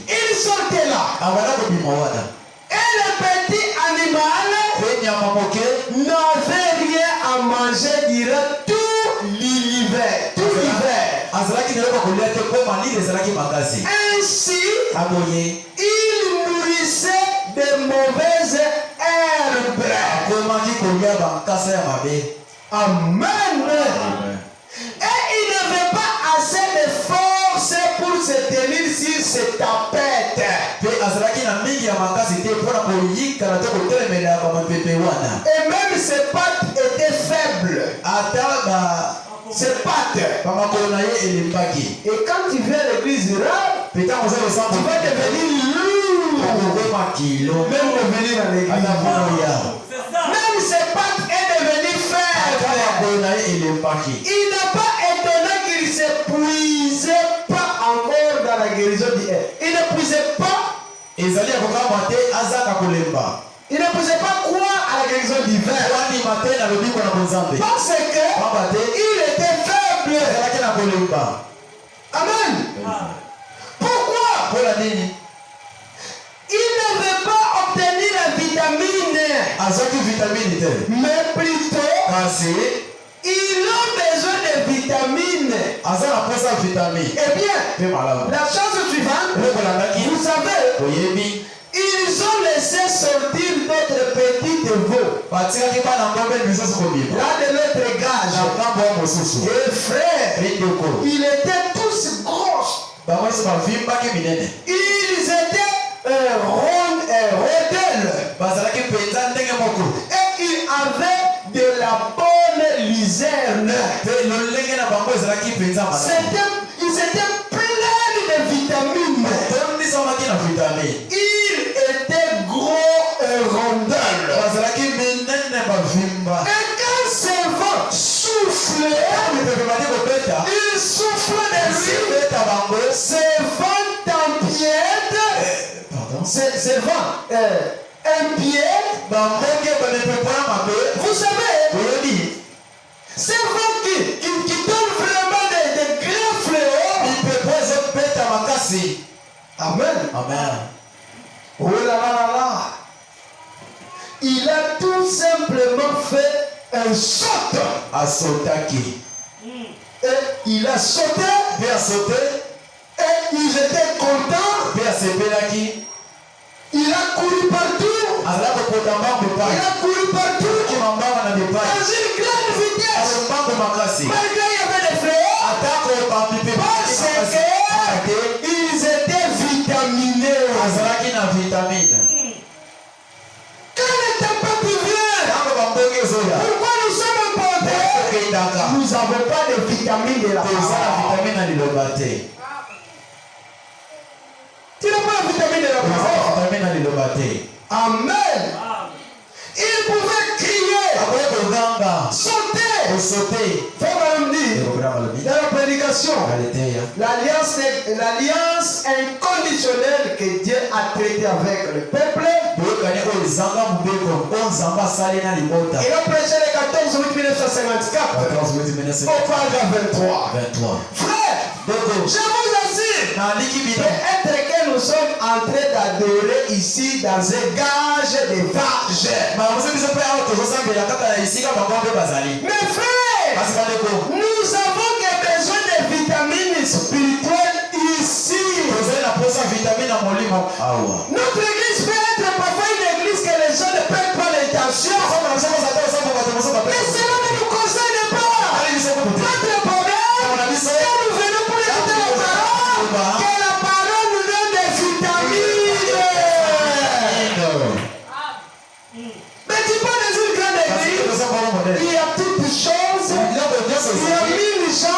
Il sortait là. Et le petit animal n'avait rien à manger durant tout l'hiver. Ainsi, il nourrissait de mauvaises herbes. Amen. Et il n'avait pas assez de force pour se tenir sur cette tapette. Et même ses pattes étaient faibles. Ses pattes. Et quand tu viens à l'église, tu vas devenir lourd. Même revenir à l'église. Même ses pattes est devenu faible. Il n'a pas étonné qu'il ne s'épuisait pas encore dans la guérison d'hier. Il n'épuisait pas. Il ne posait pas quoi à la guérison d'hiver. Parce qu'il était faible. Amen. Pourquoi? Il n'avait pas obtenu la vitamine. Mais plutôt, ils ont besoin de vitamines. Eh bien, la chose suivante, vous savez, ils ont laissé sortir notre petite veau. Là de notre gage. Et frère, ils étaient tous grosses. Ils étaient rodelles. Et ils avaient de la bonne luzerne. Ils étaient pleins de vitamines. Ils étaient gros et rondeurs. Et quand ce vent soufflait, il soufflait de lui. Ce vent t'empiète. Ce vent empiète. Vous savez, c'est vent qui donne vraiment des grands fléaux. Amen. Oh là là là là. Il a tout simplement fait un saut. Et il a sauté. Et ils étaient contents. Il a couru partout. Il a couru partout. Dans une grande vitesse. Malgré il y avait des fléaux. Parce qu'ils étaient vitaminés. Quand le tempête vient, pourquoi nous sommes importés? Nous n'avons pas de vitamines de la parole. Tu n'as pas la vitamine de la parole. Amen. Il pouvait crier, sauter. Frère Madame dit, dans la prédication, l'alliance inconditionnelle que Dieu a traitée avec le peuple. Il a prêché le 14 août 1954 au paragraphe 23. Frère, je vous assure, peut-être que nous sommes en train d'adorer ici dans un gage de vaches. Mais frère, nous avons besoin de vitamines spirituelles ici. Notre église peut être parfois une église que les gens ne prennent pas l'intention. Mais cela ne nous concerne pas. Notre problème, c'est que nous venons pour écouter la parole. Que la parole nous donne des vitamines. Mais tu parles dans une grande église, il y a toutes choses, il y a mille choses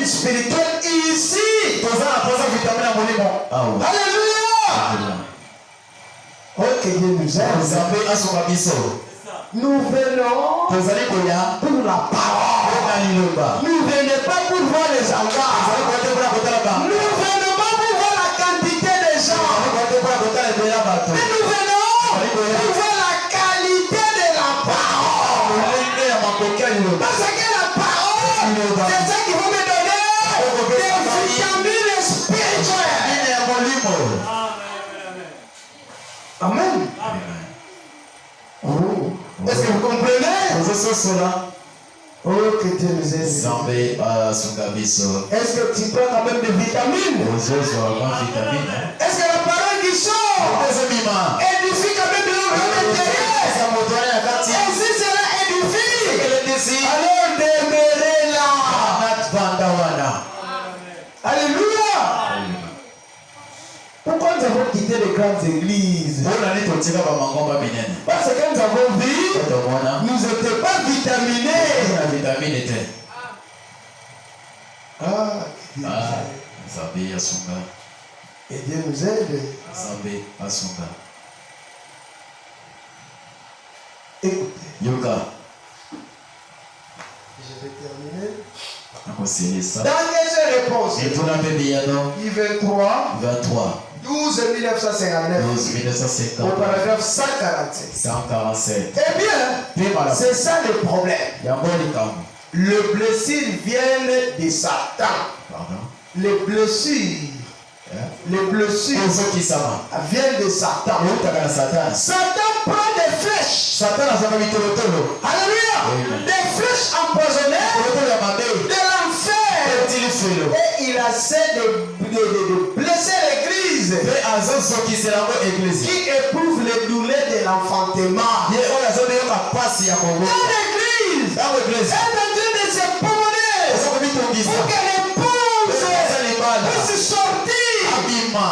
vitamine spirituelle ici. Awa. Alléluia. Oh, que Dieu nous aide. Nzambe asunga biso. Nous venons Tozali koya pour la parole. na liloba. Nous ne venons pas pour voir les Tozali endroits. kote mpona kotala bango. Nous ne venons pas pour voir la quantité des gens. Tozali kote mpona kotala ebele ya bato. Mais nous venons pour voir la qualité de la parole. Lolenge ya makoki ya liloba. Parce que la parole, c'est ça qui va me donner des vitamines spirituelles. Ine ya molimo. Amen. Oh. Est-ce que vous comprenez? Ozososola. Oh, que Dieu nous aide. Nzambe asunga biso. Est-ce que tu prends quand même des vitamines? Ozozwa ba vitamine. Est-ce que la parole qui sort Ezobima. édifie quand même l'homme intérieur? Eza moto wana ya kati. Et si cela édifie, Ekelendisi. alors demeurez là. Natvanda wana. Alléluia. Pourquoi nous avons quitté les grandes églises? Mpona nini totika bamangomba minene? Parce que nous avons vu, Tomona nous n'étions pas vitaminés. na vitamine te. Ah, Nzambe asunga. et Dieu nous aide. Nzambe asunga. Écoutez, Yoka je vais terminer. nakosilisa. Dans les réponses, Etuna mpe biyano du 23, 23 12 1959, 12 au 1950 paragraphe 147. 147. Eh bien, Mpe mala c'est ça le problème. yango likambo. Les blessures viennent de Satan. Pardon. Les blessures Ozokisama. viennent de Satan. Eutaka na Satana. Satan prend des flèches. Satana azwaka mitolotolo. Alléluia. Amen. Des flèches empoisonnées Tolotolo ya mabe. de l'enfer. Etili felo. Et il essaie de blesser l'église Mpe azozokisela yango eglise. qui éprouve les douleurs de l'enfantement. Ye oyo azobeyoka pasi ya Quand kobota. l'église Yango est eglise. en train de se promener Eza pour komitongisa. que l'épouse Eza libala. puisse sortir, Abima.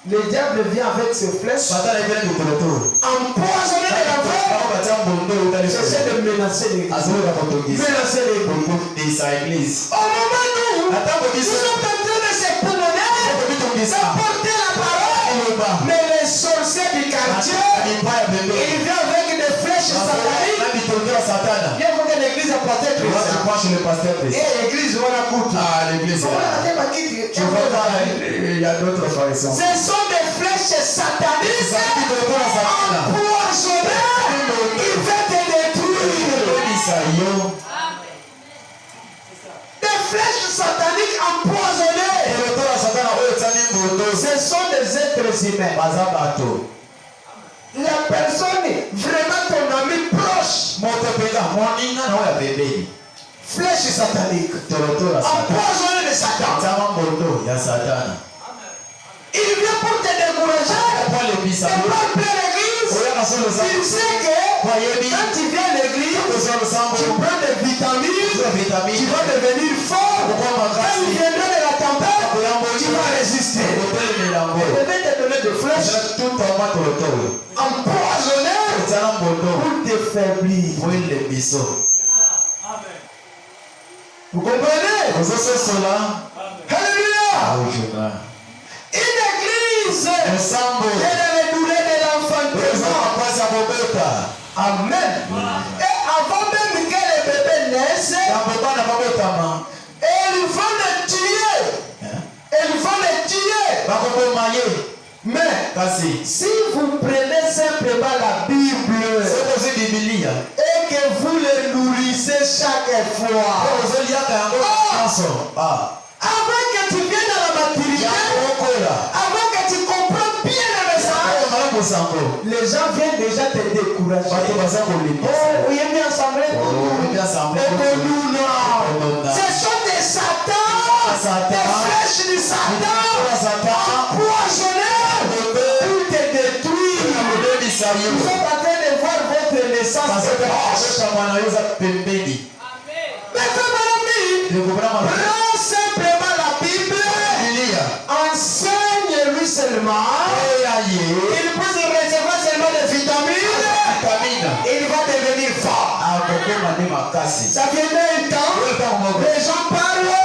le diable vient avec ses flèches Satana ebele mitolotolo. empoisonnées de l'enfer. Bango batia mbondo eutali J'essaie felo. de menacer l'église. Azoyoka kotongisa. Menacer l'église. Kotongisa eglise. Au moment où Atango ils biso. sont en train de se promener, Komitongisa. de porter la parole, Eloba. mais les sorciers du quartier, Impa ya pembeni. ils viennent avec des flèches sataniques. Na mitongeo ya Satana. Il faut que l'église apporte Tu vois, tu Christ. prends chez le pasteur Et Christ. l'église, voilà, coûte. Ah, l'église. Comment là. on a dit, Tu vois pas, il y a d'autres frères. ce sont des flèches sataniques empoisonnées qui veulent te détruire. Des flèches sataniques empoisonnées. Ce sont des êtres humains. La personne, vraiment ton ami proche, flèche satanique, empoisonnée de Satan. Il vient pour te décourager. Et pour plein l'église, il sait que quand tu viens à l'église, tu prends des vitamines, tu vas devenir fort. Quand il viendra de la tempête, tu vas résister. Il devait te donner des flèches empoisonnées pour te faiblir. Vous comprenez? Alléluia. Une église est dans les douleurs de l'enfantement. Amen. Et avant même que les bébés naissent, ils vont les tuer. Ils vont les tuer. Mais si vous prenez simplement la Bible et que vous les nourrissez chaque fois, avant que tu viennes à la maturité, avant que tu comprennes bien le message, les gens viennent déjà te décourager. Oh, oui, bien assemblé. Ce sont des satans, des flèches du Satan, empoisonnées pour te détruire. Vous êtes en train de voir votre naissance proche. Mais comme on a dit, prends simplement la Bible, enseigne-lui seulement, il peut recevoir seulement des vitamines, il va devenir fort. Ça vient d'un temps, les gens parlent,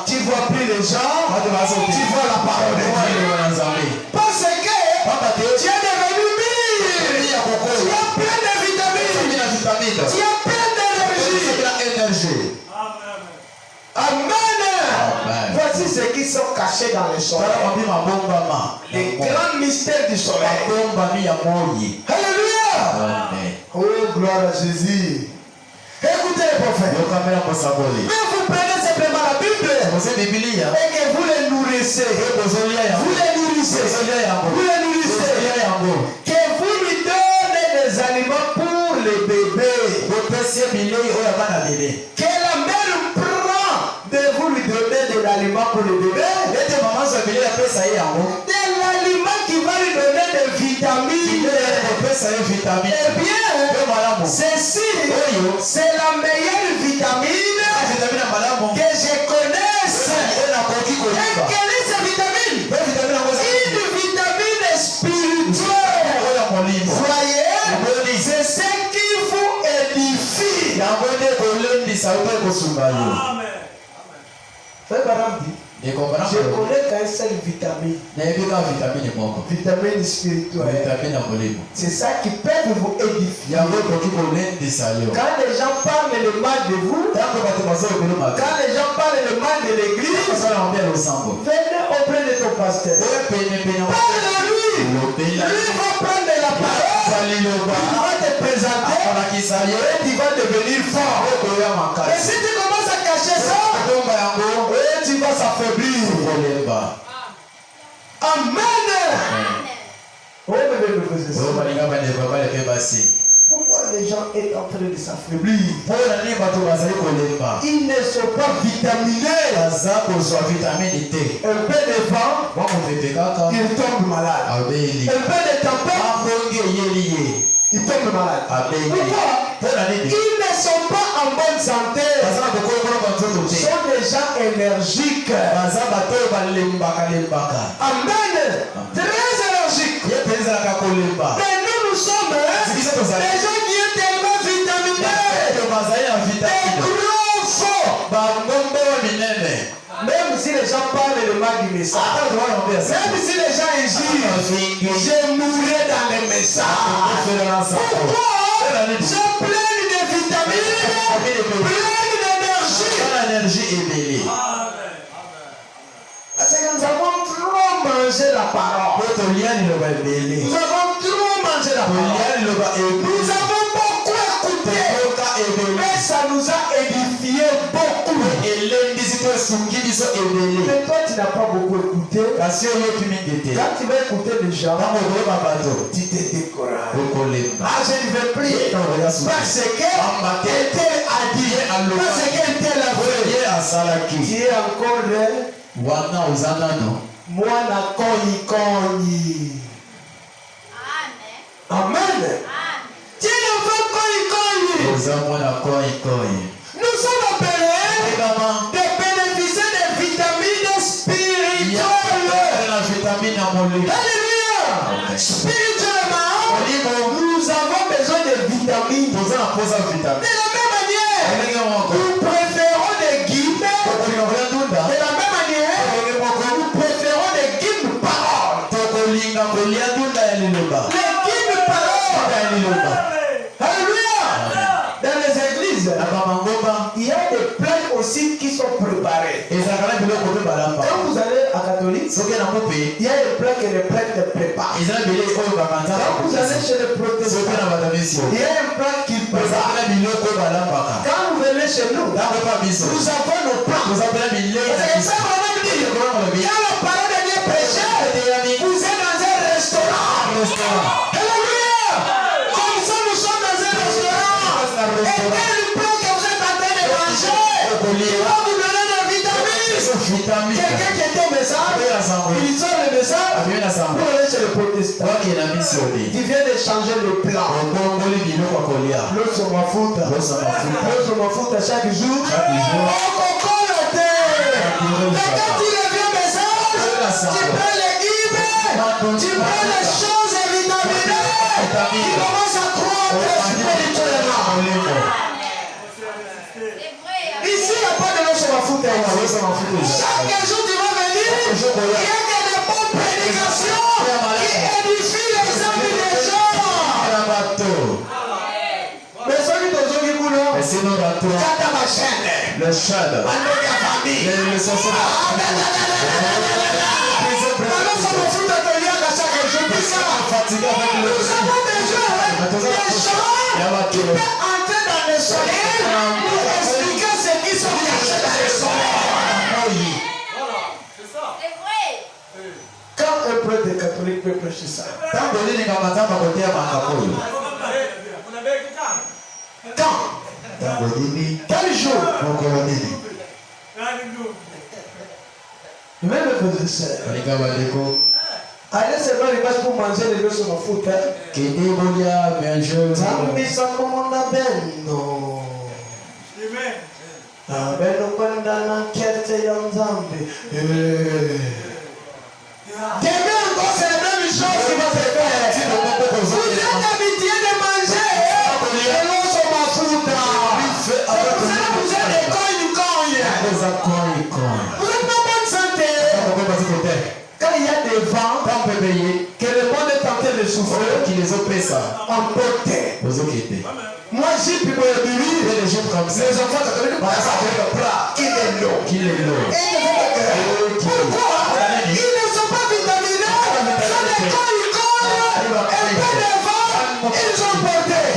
tu vois plus les gens, tu vois la parole de Dieu. Parce que tu es devenu mille. Tu as plein de vitamines. Tu as plein d'énergie. Amen. Voici ceux qui sont cachés dans le soleil. Les grands mystères du soleil. Alléluia. Oh, gloire à Jésus. Écoutez les prophètes. Mais vous prenez simplement la Bible et que vous les nourrissez. Vous les nourrissez. Vous les nourrissez. Que vous lui donnez des aliments pour les bébés. Que la mère prend de vous lui donner de l'aliment pour les bébés. De l'aliment qui va lui donner des vitamines. Eh bien, ceci, c'est la meilleure vitamine que je connaisse. Et quelle est cette vitamine? Une vitamine spirituelle. Voyez, c'est ce qui vous édifie. Amen. Frère Baram dit, je connais qu'une seule vitamine. Vitamine spirituelle. C'est ça qui peut vous édifier. Quand les gens parlent le mal de vous, quand les gens parlent le mal de l'église, venez auprès de ton pasteur. Parle-lui. Lui va prendre la parole. Il va te présenter. Et tu vas devenir fort. Et si tu commences à cacher ça, tu vas s'affaiblir. Amen. Oh, pourquoi les gens sont en train de s'affaiblir? Ils ne sont pas vitaminés. Un peu de vent, ils tombent malades. Un peu de tempête, ils tombent malades. Pourquoi? Ils ne sont pas en bonne santé. Ils sont des gens énergiques. Amen. Très énergiques. Mais nous sommes des gens qui sont tellement vitaminés. Des gros faux. Même si les gens parlent le mal du message, même si les gens exigent, je mourrai dans les messages. Pourquoi? Je plein de vitamines, plein d'énergie. Parce que nous avons trop mangé la parole. Nous avons trop mangé la parole. Nous avons beaucoup écouté. Mais ça nous a édifié beaucoup. Mais toi, tu n'as pas beaucoup écouté. Quand tu vas écouter les gens, tu te décourages. Ah, je ne vais plus. Parce que tel a dit. Parce que tel a fait. Tu es encore mwana koi. Amen. Tu ne veux koi. Nous sommes appelés de bénéficier des vitamines spirituelles. Alléluia. Spirituellement, nous avons besoin de vitamines. De la même manière, nous préférons des guides. De la même manière, nous préférons des guides paroles. Les guides paroles. Alléluia. Dans les églises, il y a des plats aussi qui sont préparés. Quand vous allez à catholique, il y a des plats que les prêtres préparent. Quand vous allez chez les protestants, il y a un plat qu'ils préparent. Quand vous venez chez nous, nous avons nos plats. C'est ça vraiment dire. Il y a la parole de Dieu prêchée. Vous êtes dans un restaurant. Alléluia. Comme ça, nous sommes dans un restaurant. Et quel plat que vous êtes en train de manger, il va vous donner des vitamines. Quelqu'un qui est au message, il sort le message pour aller chez le protestant. Tu viens de changer le plan. L'eau sur ma foute. Chaque jour. Mais quand tu reviens au message, tu prends les guides, tu prends les choses vitaminées, tu commences à croître spirituellement. Ici, s'il n'y a pas de l'eau sur ma foute, chaque jour tu vas venir, il y a que des bonnes prédications qui édifient les âmes des gens. Mais ceux qui te sont qui coulent, Kata ma chaîne, Le chad. ma famille. Le sorcier. Alors ça me fout d'atelier à chaque jour. Fatigué avec le. Nous avons besoin des gens qui peuvent entrer dans le soleil pour expliquer ce qui sont cachés dans le soleil. C'est vrai. Quand un prêtre catholique peut prêcher ça? Tant que l'île n'est pas matin, pas côté à Makapoyo. Quand? Tant que l'île. Quel jour? Mon colonel. Même le frère et sœur. Les gars, Allez seulement les vaches pour manger les deux sur ma foute. qui débolia, bien joué. Zambi ça comme on a ben non. Ben on va dans l'enquête et en Zambi. Demain encore c'est la même chose qui va se faire. Vous êtes habitués de manger et l'eau sur ma foute. C'est pour ça que vous êtes des coins. Vous n'êtes pas bonne santé. Quand il y a des vents, que le monde est en train de souffrir, Qui les oppresse ça. emportez. Aux autres qui étaient. Moi, j'ai pu me dire, Les gens comme ça. les enfants, ça veut dire que ça veut dire qu'il est l'eau. Qui les l'eau. Pourquoi? Ils ne sont pas vitaminés. Quand les corps, ils cognent, un peu de vent, ils sont portés.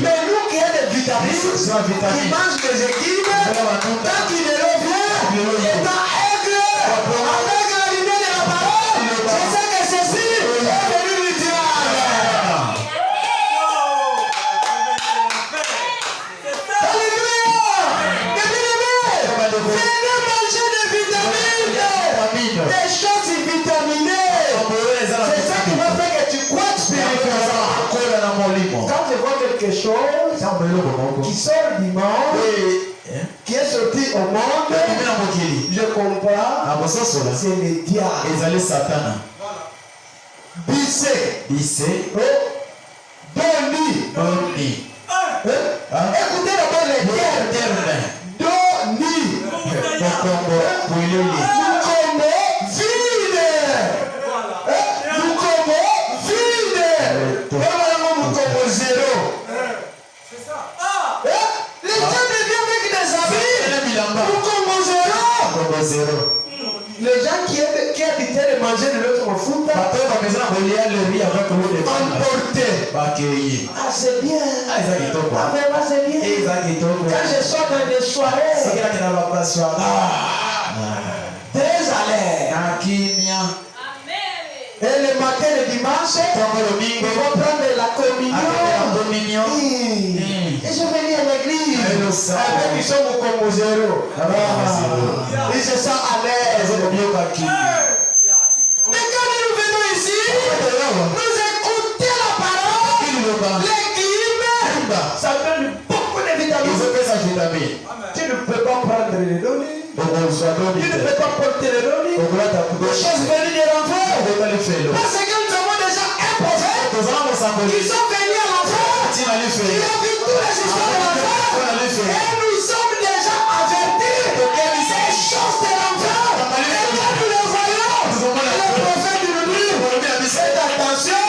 Mais nous qui avons des vitamines, qui mangent des équipes, quand il est l'eau vient, étant aigle, avec la lumière de la parole, je sais que ceci est venu du diable. Venez manger des vitamines, des choses vitaminées. C'est ça qui va faire que tu crois spirituellement. Quand je vois quelque chose qui sort du monde, qui est sorti au monde, je comprends, c'est le diable. ezali satana Bissé, bise Doni. oni Écoutez d'abord les termes. terme Doni. mokombo pwileli Mukombo vide. Mukombo vide. Et voilà mon Mukombo zéro. Les gens deviennent avec des habits. Mukombo zéro. mokombo zero Les gens qui habitaient de manger de l'autre foot, bato bapeza kolia le riz avec l'eau de femme emportés. bakei Ah, c'est bien. eza kitoko Ah, vraiment, c'est bien. eza kitoko Quand je sors dans des soirées, soki na bapaswa très à l'aise. na kimia Amen. Et le matin, le dimanche, ntongo ils lomingo vont prendre la communion. akendela communion Et je venais à l'église. Hello, ça. Avec ils sont au Congo zéro. Ils se sentent à l'aise. ezobyoka Mais quand nous venons ici, nous écoutons la parole, les clims, ça donne beaucoup de vitamines. ezopesa vitamine Tu ne peux pas prendre les données. okozwa Tu ne doni te peux pas porter les données. okolata Les kudoki choses venues de l'enfer. okotali felo Parce que nous avons déjà un prophète tozala mosakoli qui sont venus à l'enfer. ntina Il lifelo a vu toutes les histoires de l'enfer. Et nous sommes déjà avertis des choses de l'enfer. Et quand nous les voyons, le prophète nous dit, faites attention,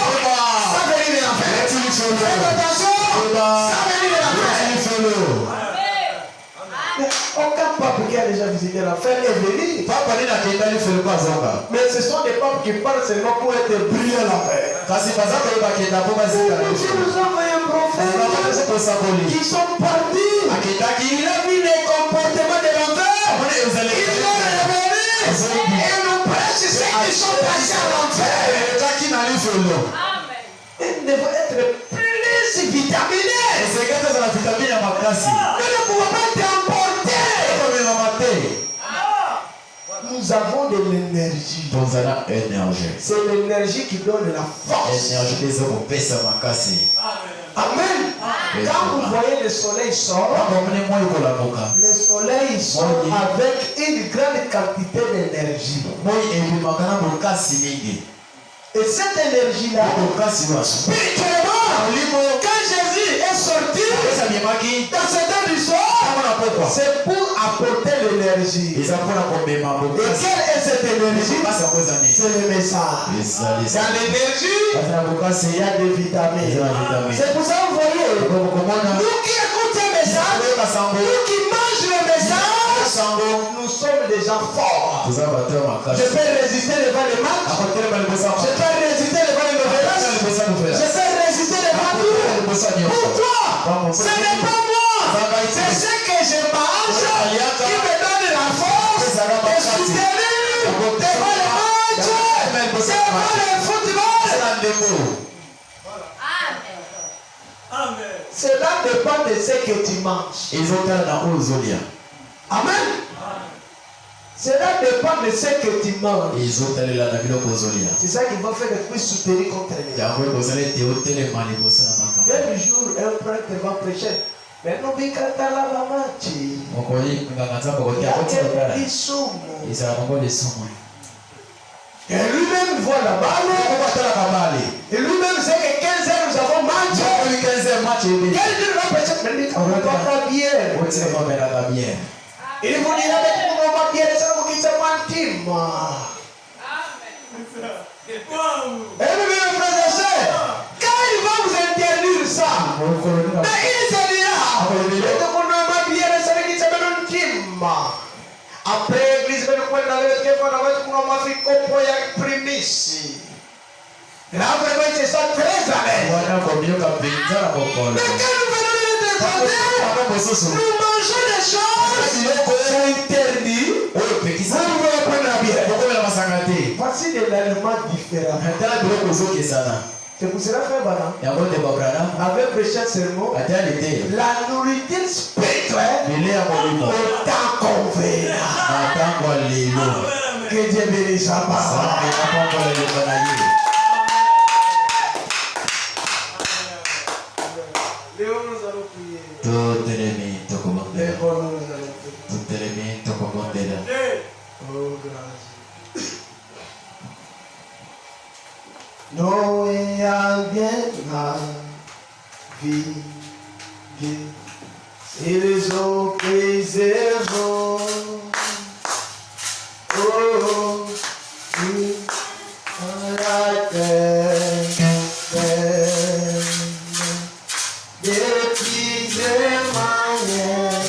ça venir de l'enfer. Faites attention, ça venir de l'enfer. Mais aucun pape qui a déjà visité l'enfer est venu. papa nini akendali felo mpo azonga Mais ce sont des papes qui parlent seulement pour être brillants à l'enfer. kasi baza koyeba akenda mpo bazika Dieu nous a envoyé un prophète tosakoli qui sont partis. akendaki Il a vu les comportements de l'enfer. amoni Il ezali est revenu et nous prêche ceux qui sont passés à l'enfer. ekaki na lifelo Amen. Ils devaient être plus vitaminés. eseke tozala vitamine ya makasi Nous ne pouvons pas t'emporter. ekomemama te Nous avons de l'énergie. tozala énergie C'est l'énergie qui donne la force. énergie eza kopesa makasi Amen. Quand vous voyez le soleil sort, ntango omoni moi ekolamuka le soleil sort avec une grande quantité d'énergie. moi ebimaka na bokasi mingi Et cette énergie-là, bokasi waso spirituellement, quand Jésus est sorti dans cette histoire, c'est pour apporter l'énergie. Et quelle est cette énergie? C'est le message. Dans l'énergie, il y a des vitamines. C'est pour ça que vous voyez, nous qui écoutons le message, nous qui mangent le message, nous sommes déjà forts. Je peux résister devant les matchs. Je peux résister devant les nouvelles. Je peux résister devant tout. Pourquoi? Ce n'est pas moi. C'est ce que je mange qui me donne la force de soutenir devant les matchs, devant le football. Amen. Cela dépend de ce que tu manges. Amen. Cela dépend de ce que tu manges. C'est ça qui va faire que tu puisses soutenir contre les gens. Un jour, un prêtre va prêcher. Mais nous, il y a des sommes. Et lui-même voit la balle. Et lui-même sait que 15 heures nous avons match. Quel jour va prêcher? Mais il va pas bien. Il vous dira que tu ne vas pas bien. Ça vous quitte mon team. Et bien, frères et sœurs, quand il va vous interdire ça, mais il se dira que tu ne vas pas bien. Ça vous quitte mon team. Après l'église, nous pouvons aller au prémisse. Là, vraiment, c'est ça très à l'aise. Mais quand nous venons de nous mangeons des choses interdites. Vous pouvez prendre la bière. Voici des aliments différents. C'est pour cela, frère Bana, avec prêché sermon, la nourriture spirituelle au temps convenant. Que Dieu bénisse sa parole. Léon, nous allons prier. Léon, nous allons prier. Oh, grâce. Noé bien la vie, ils ont préservé. Oh, oui, la terre, depuis des manières.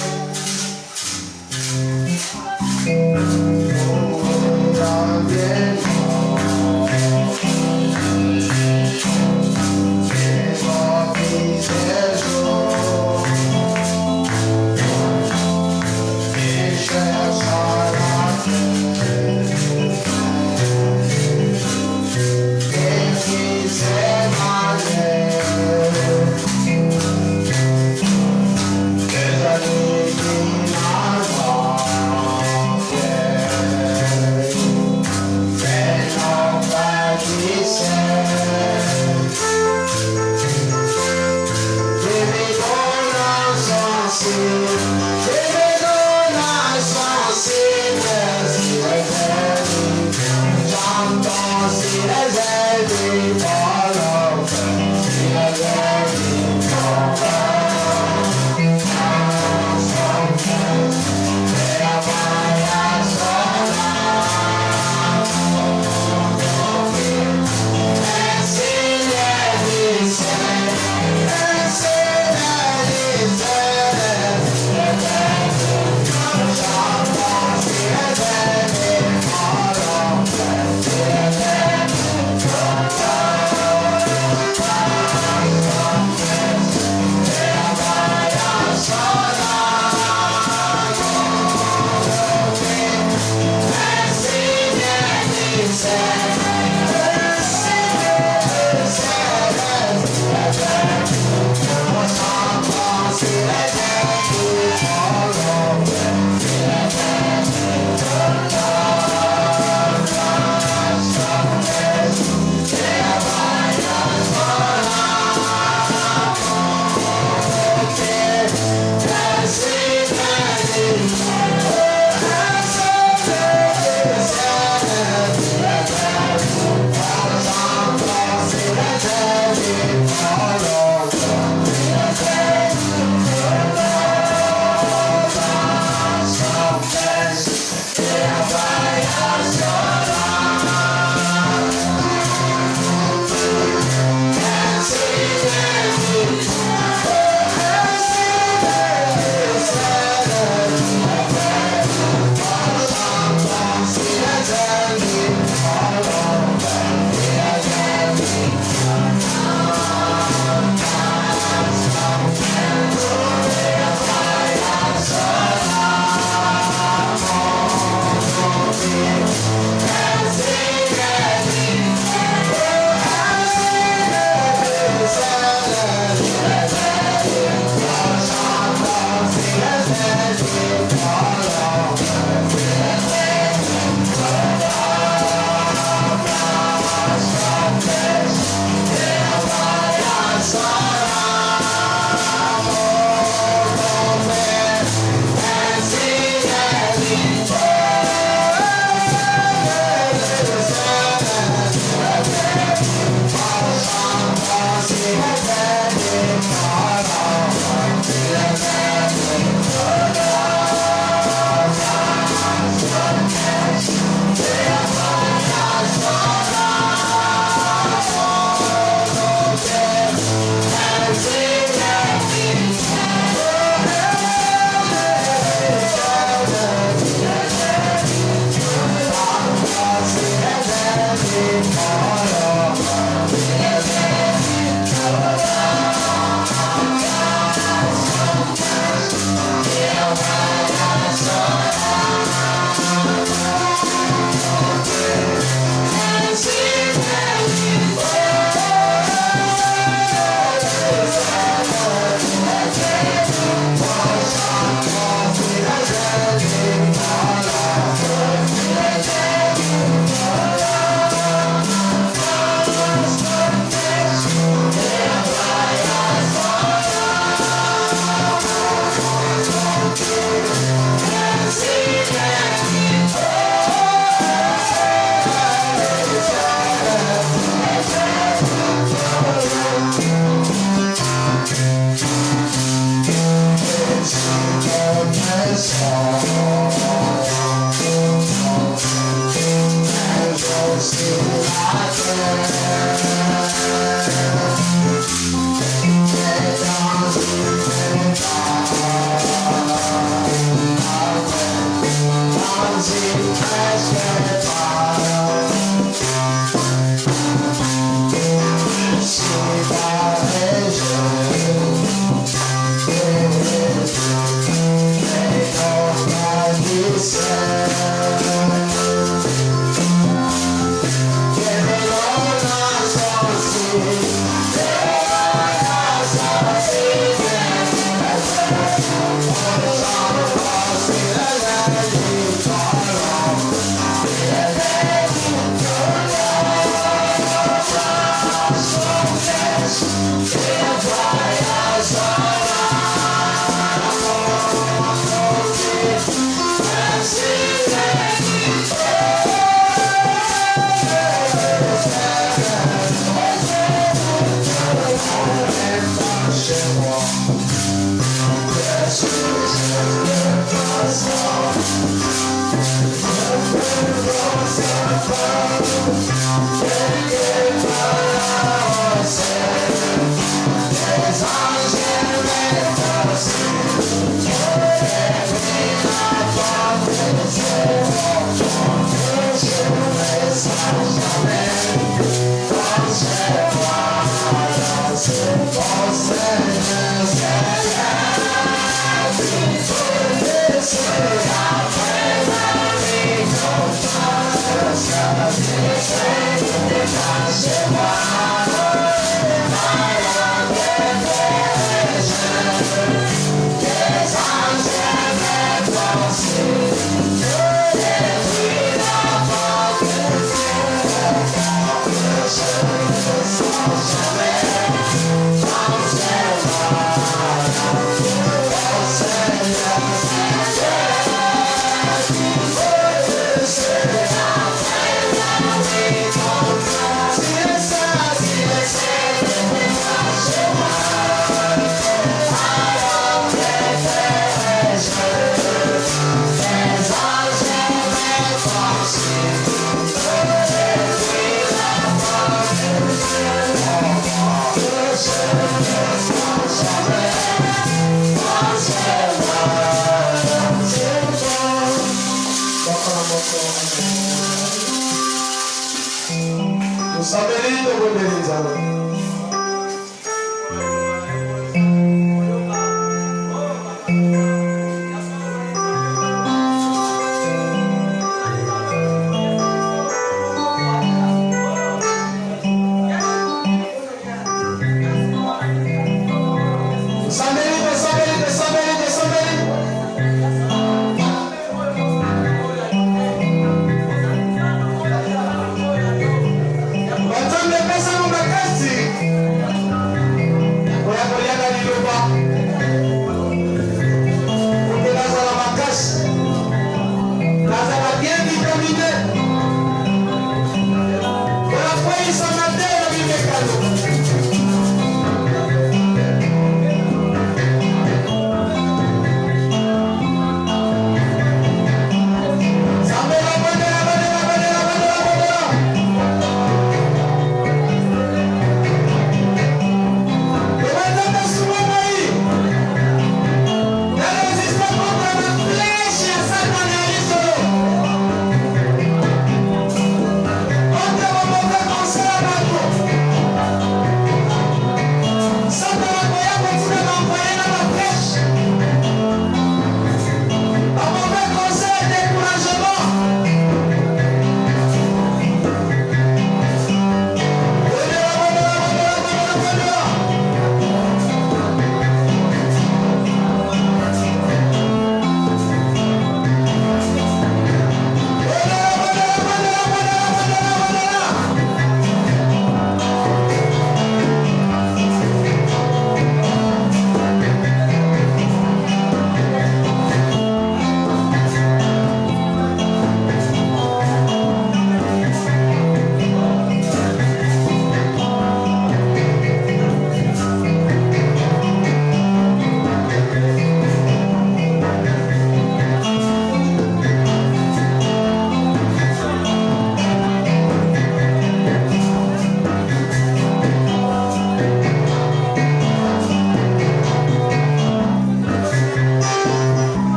Pesa no makasi.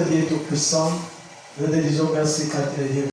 Dieu Tout-Puissant, nous te disons merci car tu es Dieu.